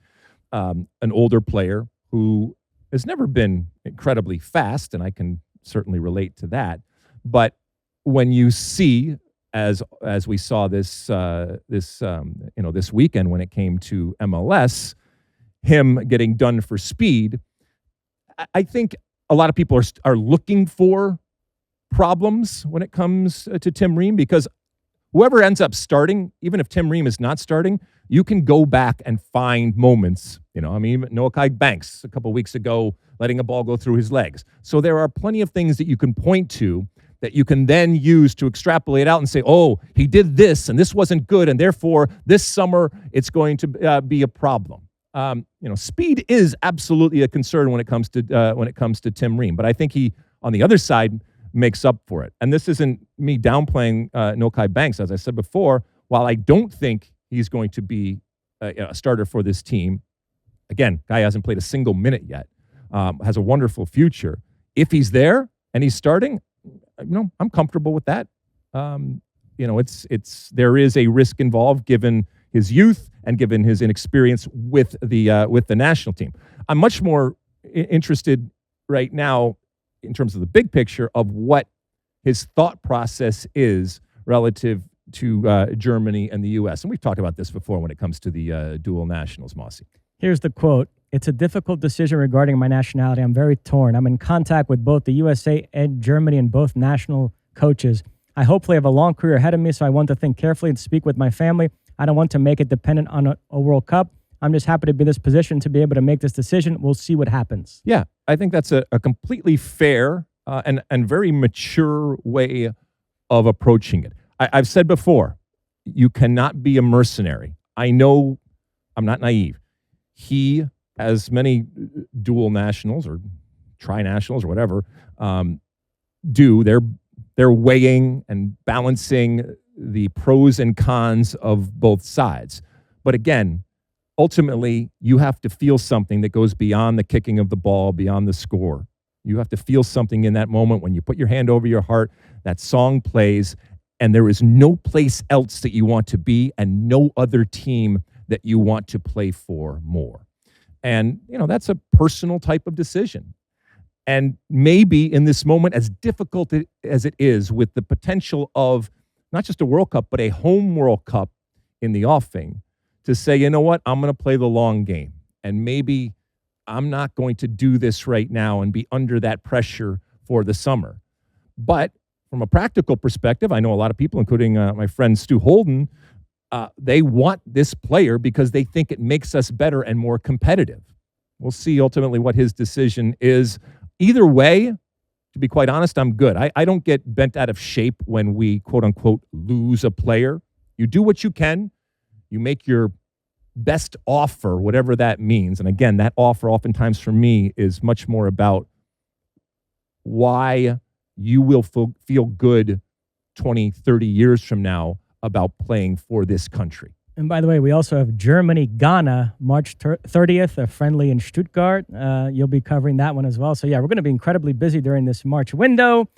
S1: an older player who has never been incredibly fast, and I can certainly relate to that, but when you see, as we saw this weekend when it came to MLS, him getting done for speed, I think a lot of people are looking for problems when it comes to Tim Ream, because whoever ends up starting, even if Tim Ream is not starting, You can go back and find moments, I mean, Noahkai Banks a couple of weeks ago, letting a ball go through his legs. So there are plenty of things that you can point to that you can then use to extrapolate out and say, oh, he did this and this wasn't good, and therefore this summer it's going to be a problem. Speed is absolutely a concern when it comes to Tim Ream, but I think he, on the other side, makes up for it. And this isn't me downplaying Noahkai Banks, as I said before. While I don't think he's going to be a starter for this team, again, guy hasn't played a single minute yet, has a wonderful future. If he's there and he's starting, I'm comfortable with that. There is a risk involved given his youth and given his inexperience with the national team. I'm much more interested right now in terms of the big picture of what his thought process is relative to Germany and the U.S. And we've talked about this before when it comes to the dual nationals, Mosse.
S2: Here's the quote. It's a difficult decision regarding my nationality. I'm very torn. I'm in contact with both the USA and Germany and both national coaches. I hopefully have a long career ahead of me, so I want to think carefully and speak with my family. I don't want to make it dependent on a World Cup. I'm just happy to be in this position to be able to make this decision. We'll see what happens.
S1: Yeah, I think that's a completely fair and very mature way of approaching it. I've said before, you cannot be a mercenary. I know I'm not naive. He, as many dual nationals or tri-nationals or whatever, do, they're weighing and balancing the pros and cons of both sides. But again, ultimately, you have to feel something that goes beyond the kicking of the ball, beyond the score. You have to feel something in that moment when you put your hand over your heart, that song plays, and there is no place else that you want to be and no other team that you want to play for more. And, that's a personal type of decision. And maybe in this moment, as difficult as it is with the potential of not just a World Cup, but a home World Cup in the offing, to say, you know what, I'm going to play the long game. And maybe I'm not going to do this right now and be under that pressure for the summer. But from a practical perspective, I know a lot of people, including my friend Stu Holden, they want this player because they think it makes us better and more competitive. We'll see ultimately what his decision is. Either way, to be quite honest, I'm good. I don't get bent out of shape when we, quote unquote, lose a player. You do what you can. You make your best offer, whatever that means. And again, that offer oftentimes for me is much more about why you will feel good 20, 30 years from now about playing for this country.
S2: And by the way, we also have Germany-Ghana, March 30th, a friendly in Stuttgart. You'll be covering that one as well. So, yeah, we're going to be incredibly busy during this March window.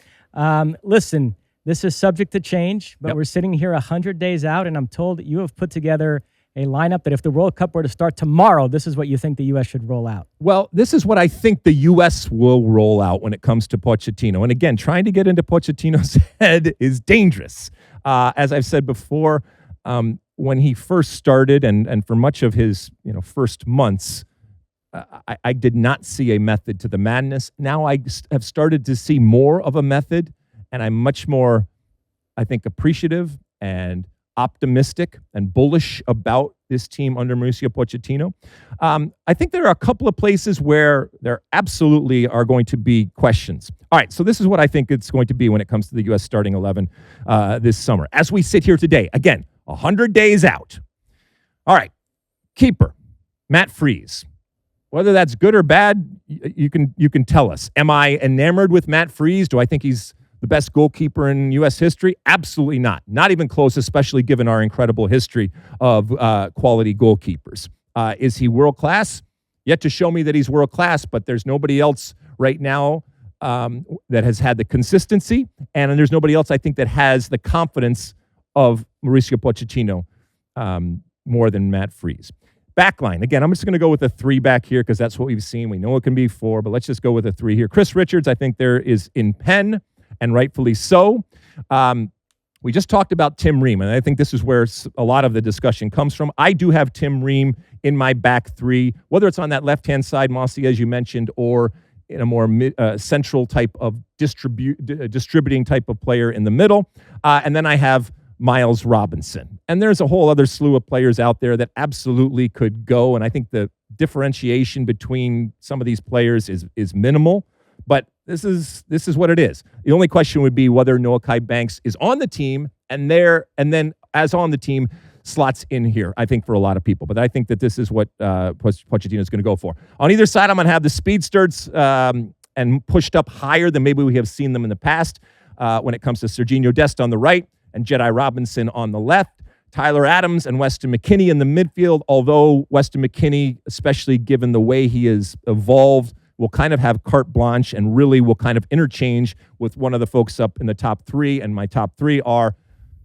S2: Listen, this is subject to change, but we're sitting here 100 days out, and I'm told that you have put together a lineup that if the World Cup were to start tomorrow, this is what you think the U.S. should roll out.
S1: Well, this is what I think the U.S. will roll out when it comes to Pochettino. And again, trying to get into Pochettino's head is dangerous. As I've said before, when he first started and for much of his first months, I did not see a method to the madness. Now I have started to see more of a method, and I'm much more, I think, appreciative and optimistic and bullish about this team under Mauricio Pochettino. I think there are a couple of places where there absolutely are going to be questions. All right, so this is what I think it's going to be when it comes to the U.S. starting 11 this summer. As we sit here today, again, 100 days out. All right, keeper, Matt Freese. Whether that's good or bad, you can tell us. Am I enamored with Matt Freese? Do I think he's the best goalkeeper in U.S. history? Absolutely not. Not even close, especially given our incredible history of quality goalkeepers. Is he world-class? Yet to show me that he's world-class, but there's nobody else right now that has had the consistency, and there's nobody else, I think, that has the confidence of Mauricio Pochettino more than Matt Freese. Backline. Again, I'm just going to go with a 3 back here because that's what we've seen. We know it can be 4, but let's just go with a 3 here. Chris Richards, I think there is in pen, and rightfully so. We just talked about Tim Ream, and I think this is where a lot of the discussion comes from. I do have Tim Ream in my back 3, whether it's on that left-hand side, Mosse, as you mentioned, or in a more central type of distributing type of player in the middle. And then I have Miles Robinson. And there's a whole other slew of players out there that absolutely could go. And I think the differentiation between some of these players is minimal, but this is what it is. The only question would be whether Noahkai Banks is on the team and then as on the team slots in here, I think, for a lot of people. But I think that this is what Pochettino is going to go for. On either side, I'm going to have the speedsters and pushed up higher than maybe we have seen them in the past when it comes to Serginho Dest on the right and Jedi Robinson on the left. Tyler Adams and Weston McKennie in the midfield, although Weston McKennie, especially given the way he has evolved, will kind of have carte blanche and really will kind of interchange with one of the folks up in the top three. And my top three are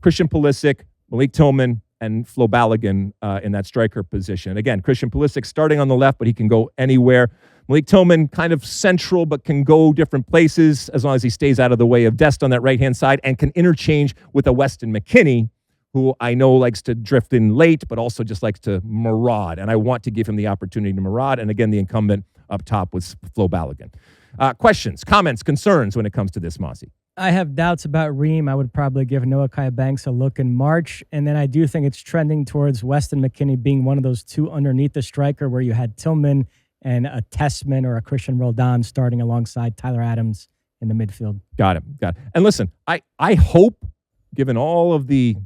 S1: Christian Pulisic, Malik Tillman, and Flo Balogun in that striker position. Again, Christian Pulisic starting on the left, but he can go anywhere. Malik Tillman kind of central, but can go different places as long as he stays out of the way of Dest on that right-hand side and can interchange with a Weston McKennie, who I know likes to drift in late, but also just likes to maraud. And I want to give him the opportunity to maraud. And again, the incumbent up top was Flo Balogun. Questions, comments, concerns when it comes to this, Mosse?
S2: I have doubts about Ream. I would probably give Noahkai Banks a look in March. And then I do think it's trending towards Weston McKennie being one of those two underneath the striker where you had Tillman and a Tessman or a Christian Roldan starting alongside Tyler Adams in the midfield. Got it.
S1: And listen, I hope, given all of the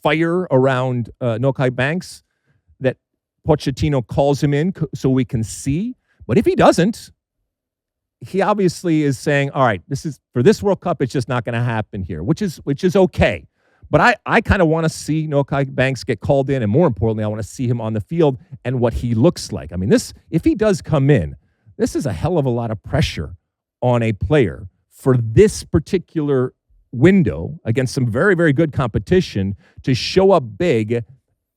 S1: fire around Noahkai Banks, that Pochettino calls him in so we can see. But if he doesn't, he obviously is saying, all right, this is for this World Cup, it's just not going to happen here, which is okay. But I kind of want to see Noahkai Banks get called in, and more importantly, I want to see him on the field and what he looks like. I mean, if he does come in, this is a hell of a lot of pressure on a player for this particular window against some very, very good competition to show up big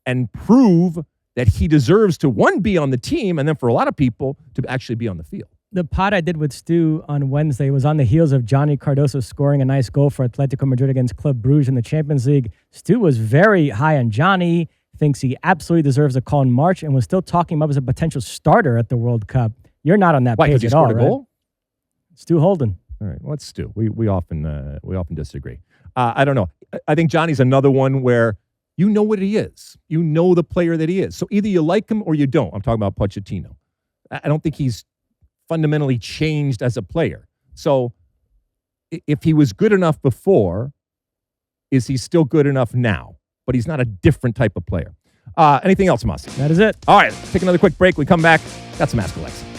S1: and prove that he deserves to, one, be on the team, and then for a lot of people to actually be on the field.
S2: The pod I did with Stu on Wednesday was on the heels of Johnny Cardoso scoring a nice goal for Atletico Madrid against Club Brugge in the Champions League. Stu was very high on Johnny, thinks he absolutely deserves a call in March, and was still talking about him as a potential starter at the World Cup. You're not on that page at all, right? Goal? Stu Holden.
S1: All right, what's Stu? We often disagree. I don't know. I think Johnny's another one where you know what he is. You know the player that he is. So either you like him or you don't. I'm talking about Pochettino. I don't think he's fundamentally changed as a player. So if he was good enough before, is he still good enough now? But he's not a different type of player. Anything else, Mosse?
S2: That is it.
S1: All right, take another quick break. We come back. Got some AskAlexi.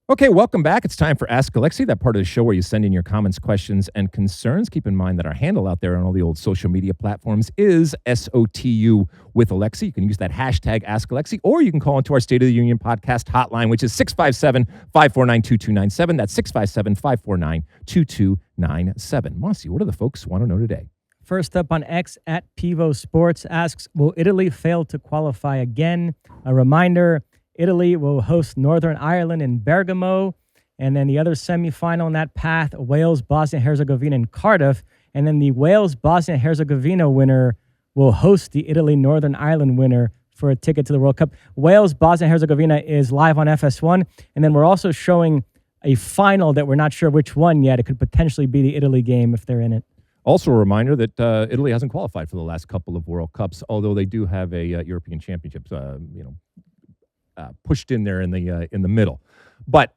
S1: Okay, welcome back. It's time for AskAlexi, that part of the show where you send in your comments, questions, and concerns. Keep in mind that our handle out there on all the old social media platforms is SOTU with Alexi. You can use that hashtag AskAlexi, or you can call into our State of the Union podcast hotline, which is 657-549-2297. That's 657-549-2297. Mosse, what do the folks want to know today?
S2: First up on X, at Pivo Sports asks, will Italy fail to qualify again? A reminder, Italy will host Northern Ireland in Bergamo, and then the other semifinal in that path, Wales, Bosnia-Herzegovina in Cardiff, and then the Wales, Bosnia-Herzegovina winner will host the Italy, Northern Ireland winner for a ticket to the World Cup. Wales, Bosnia-Herzegovina is live on FS1, and then we're also showing a final that we're not sure which one yet. It could potentially be the Italy game if they're in it.
S1: Also a reminder that Italy hasn't qualified for the last couple of World Cups, although they do have a European Championships, pushed in there in the middle. But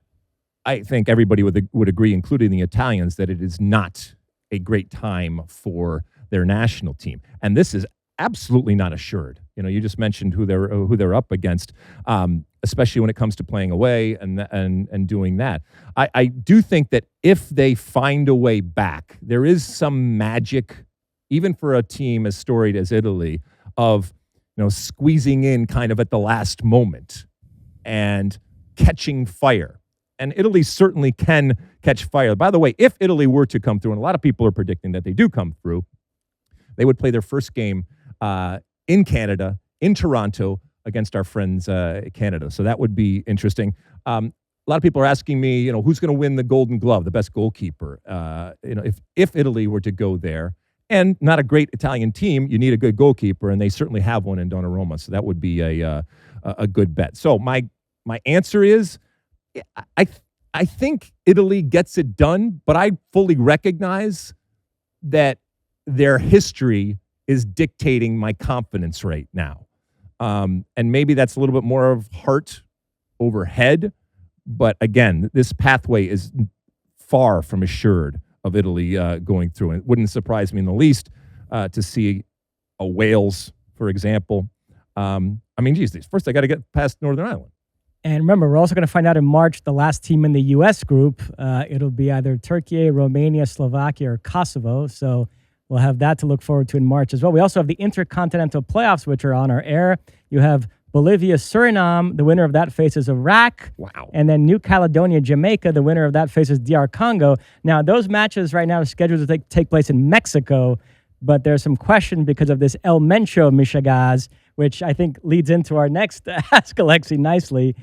S1: I think everybody would agree, including the Italians, that it is not a great time for their national team. And this is absolutely not assured. You just mentioned who they're up against, especially when it comes to playing away and doing that. I do think that if they find a way back, there is some magic, even for a team as storied as Italy, of squeezing in kind of at the last moment and catching fire. And Italy certainly can catch fire. By the way, if Italy were to come through, and a lot of people are predicting that they do come through, they would play their first game in Canada, in Toronto, against our friends Canada. So that would be interesting. A lot of people are asking me, who's going to win the Golden Glove, the best goalkeeper? If Italy were to go there, and not a great Italian team, you need a good goalkeeper, and they certainly have one in Donnarumma. So that would be a good bet. So my answer is, I think Italy gets it done, but I fully recognize that their history is dictating my confidence right now. And maybe that's a little bit more of heart over head. But again, this pathway is far from assured of Italy going through. And it wouldn't surprise me in the least to see a Wales, for example. I mean, geez, first I got to get past Northern Ireland.
S2: And remember, we're also going to find out in March the last team in the U.S. group. It'll be either Turkey, Romania, Slovakia, or Kosovo. So we'll have that to look forward to in March as well. We also have the Intercontinental Playoffs, which are on our air. You have Bolivia, Suriname. The winner of that faces Iraq.
S1: Wow.
S2: And then New Caledonia, Jamaica. The winner of that faces DR Congo. Now, those matches right now are scheduled to take place in Mexico, but there's some question because of this El Mencho Michigas, which I think leads into our next Ask Alexi nicely.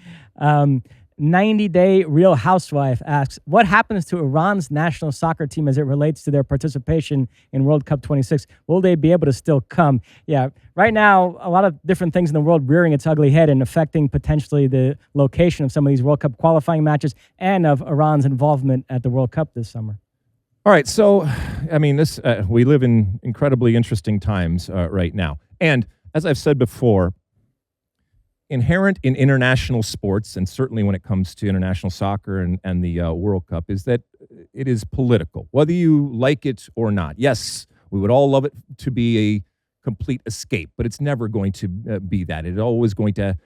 S2: 90-Day Real Housewife asks, what happens to Iran's national soccer team as it relates to their participation in World Cup 26? Will they be able to still come? Yeah, right now, a lot of different things in the world rearing its ugly head and affecting potentially the location of some of these World Cup qualifying matches and of Iran's involvement at the World Cup this summer.
S1: All right, so, I mean, we live in incredibly interesting times right now. And as I've said before, inherent in international sports, and certainly when it comes to international soccer and the World Cup, is that it is political, whether you like it or not. Yes, we would all love it to be a complete escape, but it's never going to be that. It's always going to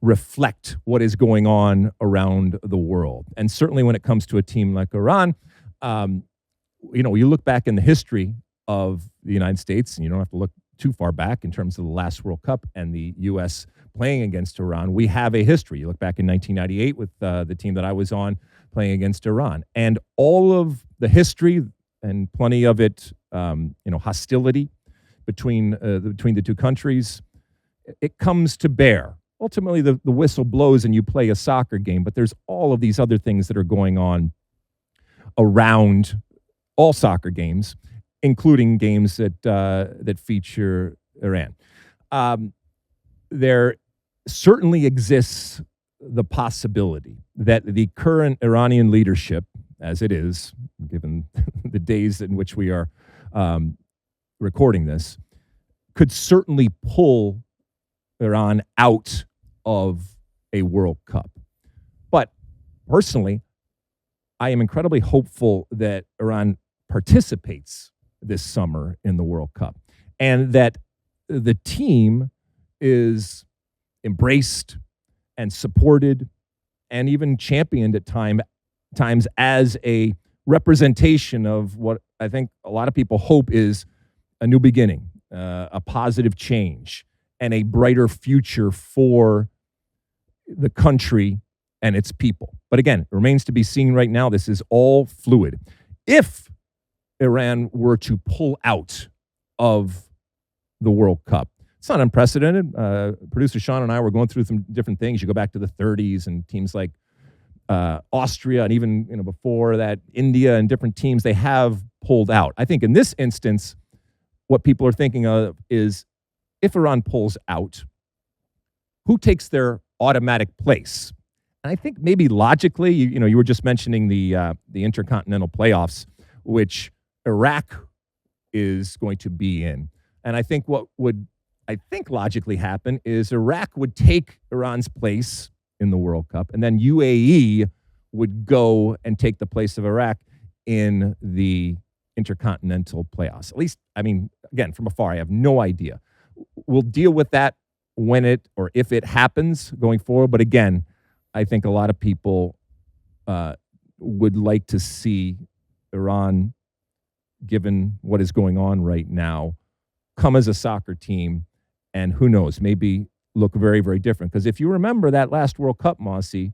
S1: reflect what is going on around the world. And certainly when it comes to a team like Iran, you look back in the history of the United States, and you don't have to look too far back in terms of the last World Cup and the U.S. playing against Iran. We have a history. You look back in 1998 with the team that I was on playing against Iran. And all of the history and plenty of it, hostility between the two countries, it comes to bear. Ultimately, the whistle blows and you play a soccer game, but there's all of these other things that are going on around all soccer games, including games that feature Iran. There certainly exists the possibility that the current Iranian leadership, as it is, given the days in which we are recording this, could certainly pull Iran out of a World Cup. But personally, I am incredibly hopeful that Iran participates this summer in the World Cup and that the team is embraced and supported and even championed at times as a representation of what I think a lot of people hope is a new beginning, a positive change, and a brighter future for the country and its people. But again, it remains to be seen right now. This is all fluid. If Iran were to pull out of the World Cup, it's not unprecedented. Producer Sean and I were going through some different things. You go back to the 30s and teams like Austria and even before that, India and different teams, they have pulled out. I think in this instance, what people are thinking of is if Iran pulls out, who takes their automatic place? And I think maybe logically, you were just mentioning the Intercontinental Playoffs, which Iraq is going to be in. And I think what would logically happen is Iraq would take Iran's place in the World Cup, and then UAE would go and take the place of Iraq in the Intercontinental Playoffs. At least, I mean, again, from afar, I have no idea. We'll deal with that when it or if it happens going forward. But again, I think a lot of people would like to see Iran, given what is going on right now, come as a soccer team, and who knows, maybe look very, very different. Because if you remember that last World Cup, Mosse,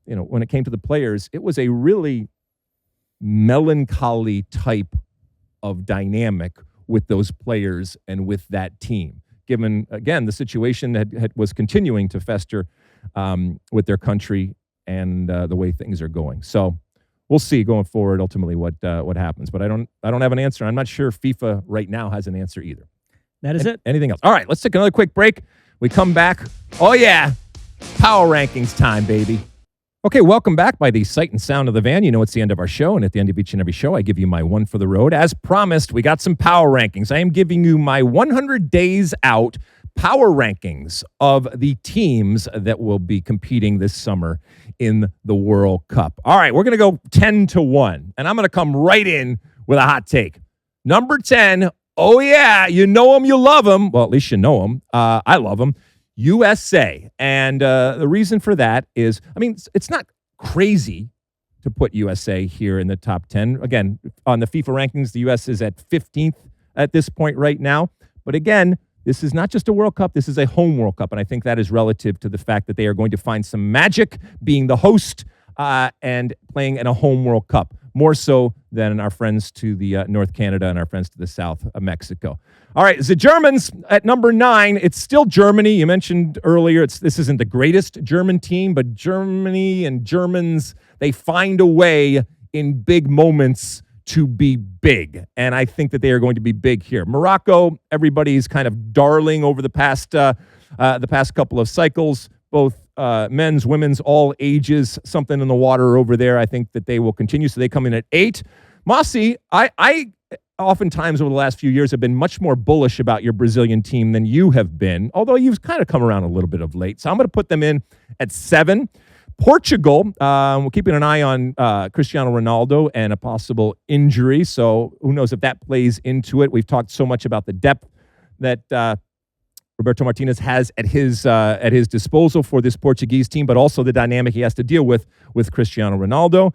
S1: when it came to the players, it was a really melancholy type of dynamic with those players and with that team, given, again, the situation that was continuing to fester with their country and the way things are going. So we'll see going forward ultimately what happens. But I don't have an answer. I'm not sure FIFA right now has an answer either.
S2: That is it.
S1: Anything else? All right, let's take another quick break. We come back. Oh, yeah. Power rankings time, baby. Okay, welcome back by the sight and sound of the van. You know it's the end of our show, and at the end of each and every show, I give you my one for the road. As promised, we got some power rankings. I am giving you my 100 days out power rankings of the teams that will be competing this summer in the World Cup. All right, we're going to go 10-1, and I'm going to come right in with a hot take. Number 10, oh yeah, you know them, you love them. Well, at least you know them. I love them. USA. And the reason for that is, I mean, it's not crazy to put USA here in the top 10. Again, on the FIFA rankings, the U.S. is at 15th at this point right now. But again, this is not just a World Cup. This is a home World Cup. And I think that is relative to the fact that they are going to find some magic being the host and playing in a home World Cup, more so than our friends to the North Canada and our friends to the South of Mexico. All right, the Germans at number 9. It's still Germany. You mentioned earlier this isn't the greatest German team, but Germany and Germans, they find a way in big moments to be big. And I think that they are going to be big here. Morocco, everybody's kind of darling over the past couple of cycles, both men's, women's, all ages, something in the water over there. I think that they will continue. So they come in at 8. Mosse, I oftentimes over the last few years have been much more bullish about your Brazilian team than you have been, although you've kind of come around a little bit of late. So I'm going to put them in at 7. Portugal, we're keeping an eye on Cristiano Ronaldo and a possible injury. So who knows if that plays into it. We've talked so much about the depth that Roberto Martinez has at his disposal for this Portuguese team, but also the dynamic he has to deal with Cristiano Ronaldo.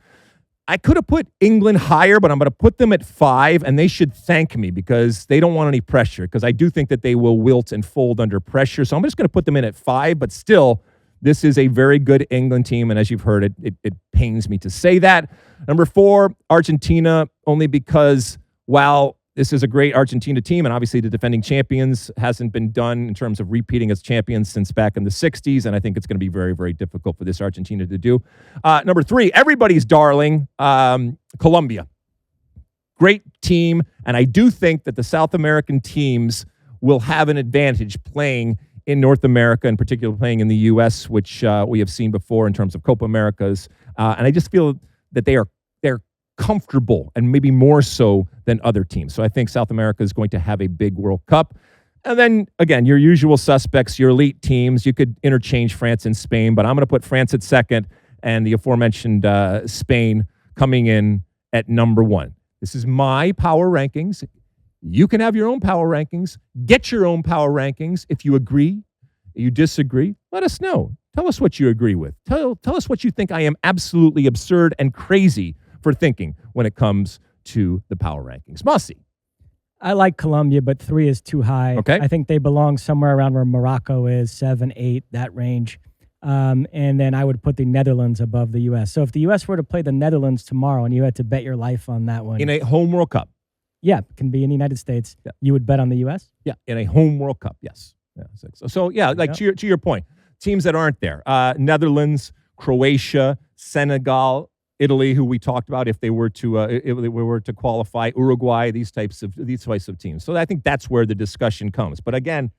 S1: I could have put England higher, but I'm going to put them at 5, and they should thank me because they don't want any pressure, because I do think that they will wilt and fold under pressure. So I'm just going to put them in at 5, but still, this is a very good England team, and as you've heard, it pains me to say that. Number 4, Argentina, only because while this is a great Argentina team, and obviously the defending champions hasn't been done in terms of repeating as champions since back in the 60s, and I think it's going to be very, very difficult for this Argentina to do. Number 3, everybody's darling, Colombia. Great team, and I do think that the South American teams will have an advantage playing in North America, in particular playing in the U.S., which we have seen before in terms of Copa Americas, and I just feel that they're comfortable, and maybe more so than other teams. So I think South America is going to have a big World Cup. And then, again, your usual suspects, your elite teams. You could interchange France and Spain, but I'm going to put France at 2nd and the aforementioned Spain coming in at number 1. This is my power rankings. You can have your own power rankings. Get your own power rankings. If you agree, you disagree, let us know. Tell us what you agree with. Tell us what you think I am absolutely absurd and crazy for thinking when it comes to the power rankings. Mosse.
S2: I like Colombia, but 3 is too high.
S1: Okay.
S2: I think they belong somewhere around where Morocco is, 7, 8, that range. And then I would put the Netherlands above the U.S. So if the U.S. were to play the Netherlands tomorrow and you had to bet your life on that one.
S1: In a home World Cup.
S2: Yeah, it can be in the United States.
S1: Yeah.
S2: You would bet on the U.S.?
S1: Yeah, in a home World Cup, yes. Yeah, so yeah, like to your point, teams that aren't there. Netherlands, Croatia, Senegal, Italy, who we talked about if they were to qualify, Uruguay, these types of teams. So I think that's where the discussion comes. But again,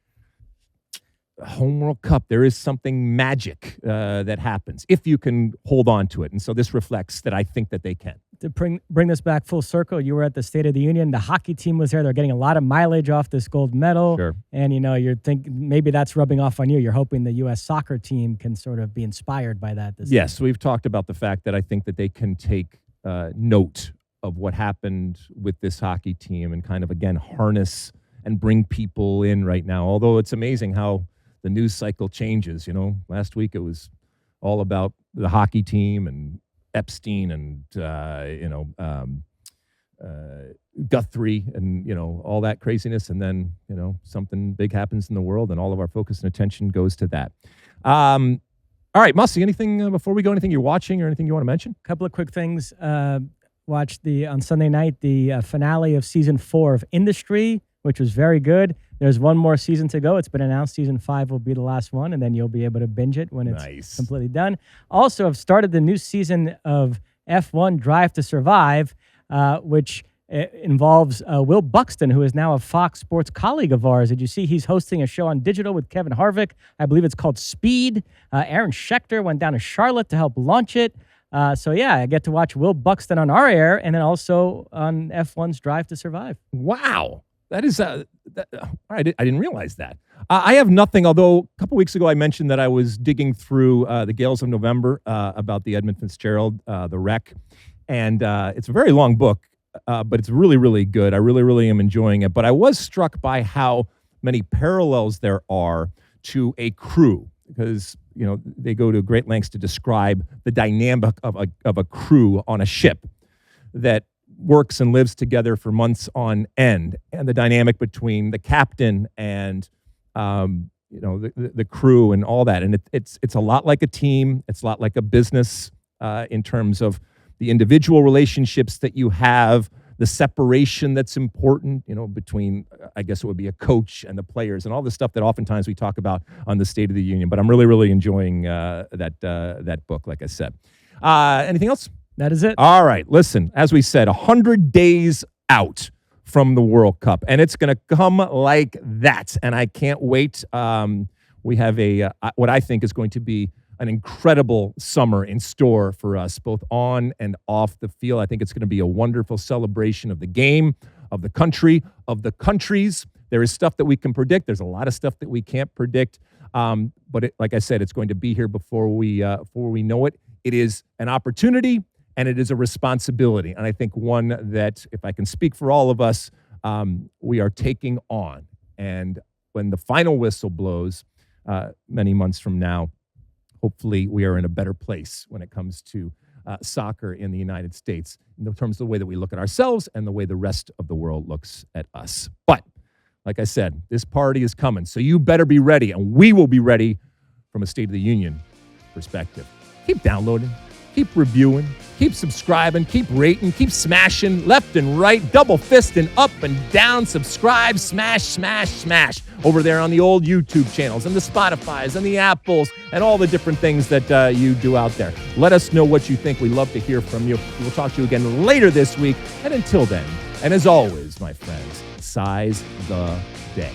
S1: home World Cup, there is something magic that happens if you can hold on to it. And so this reflects that I think that they can.
S2: To bring this back full circle, you were at the State of the Union. The hockey team was there. They're getting a lot of mileage off this gold medal.
S1: Sure.
S2: And, you're thinking maybe that's rubbing off on you. You're hoping the U.S. soccer team can sort of be inspired by that.
S1: Yes, we've talked about the fact that I think that they can take note of what happened with this hockey team and kind of, again, harness and bring people in right now. Although it's amazing how the news cycle changes. Last week it was all about the hockey team and Epstein and Guthrie and all that craziness, and then something big happens in the world, and all of our focus and attention goes to that. All right, Mosse, anything before we go? Anything you're watching or anything you want to mention?
S2: A couple of quick things. Watched on Sunday night the finale of season 4 of Industry, which was very good. There's one more season to go. It's been announced season 5 will be the last one, and then you'll be able to binge it when it's completely done. Also, I've started the new season of F1 Drive to Survive, which It involves Will Buxton, who is now a Fox Sports colleague of ours. Did you see he's hosting a show on digital with Kevin Harvick? I believe it's called Speed. Aaron Schechter went down to Charlotte to help launch it. So, yeah, I get to watch Will Buxton on our air and then also on F1's Drive to Survive.
S1: Wow. That is, I didn't realize that. I have nothing, although a couple weeks ago I mentioned that I was digging through The Gales of November about the Edmund Fitzgerald, the wreck. And it's a very long book, but it's really, really good. I really, really am enjoying it. But I was struck by how many parallels there are to a crew, because they go to great lengths to describe the dynamic of a crew on a ship that works and lives together for months on end, and the dynamic between the captain and the crew and all that. And it's a lot like a team. It's a lot like a business in terms of the individual relationships that you have, the separation that's important, between, I guess it would be a coach and the players, and all the stuff that oftentimes we talk about on the State of the Union. But I'm really, really enjoying that book, like I said. Anything else?
S2: That is it.
S1: All right. Listen, as we said, 100 days out from the World Cup, and it's going to come like that. And I can't wait. We have what I think is going to be an incredible summer in store for us, both on and off the field. I think it's going to be a wonderful celebration of the game, of the country, of the countries. There is stuff that we can predict. There's a lot of stuff that we can't predict. But like I said, it's going to be here before we know it. It is an opportunity, and it is a responsibility. And I think one that, if I can speak for all of us, we are taking on. And when the final whistle blows many months from now, hopefully we are in a better place when it comes to soccer in the United States, in terms of the way that we look at ourselves and the way the rest of the world looks at us. But like I said, this party is coming, so you better be ready, and we will be ready from a State of the Union perspective. Keep downloading, keep reviewing, keep subscribing, keep rating, keep smashing left and right, double fisting up and down, subscribe, smash, smash, smash over there on the old YouTube channels and the Spotifys and the Apples and all the different things that you do out there. Let us know what you think. We love to hear from you. We'll talk to you again later this week. And until then, and as always, my friends, size the day.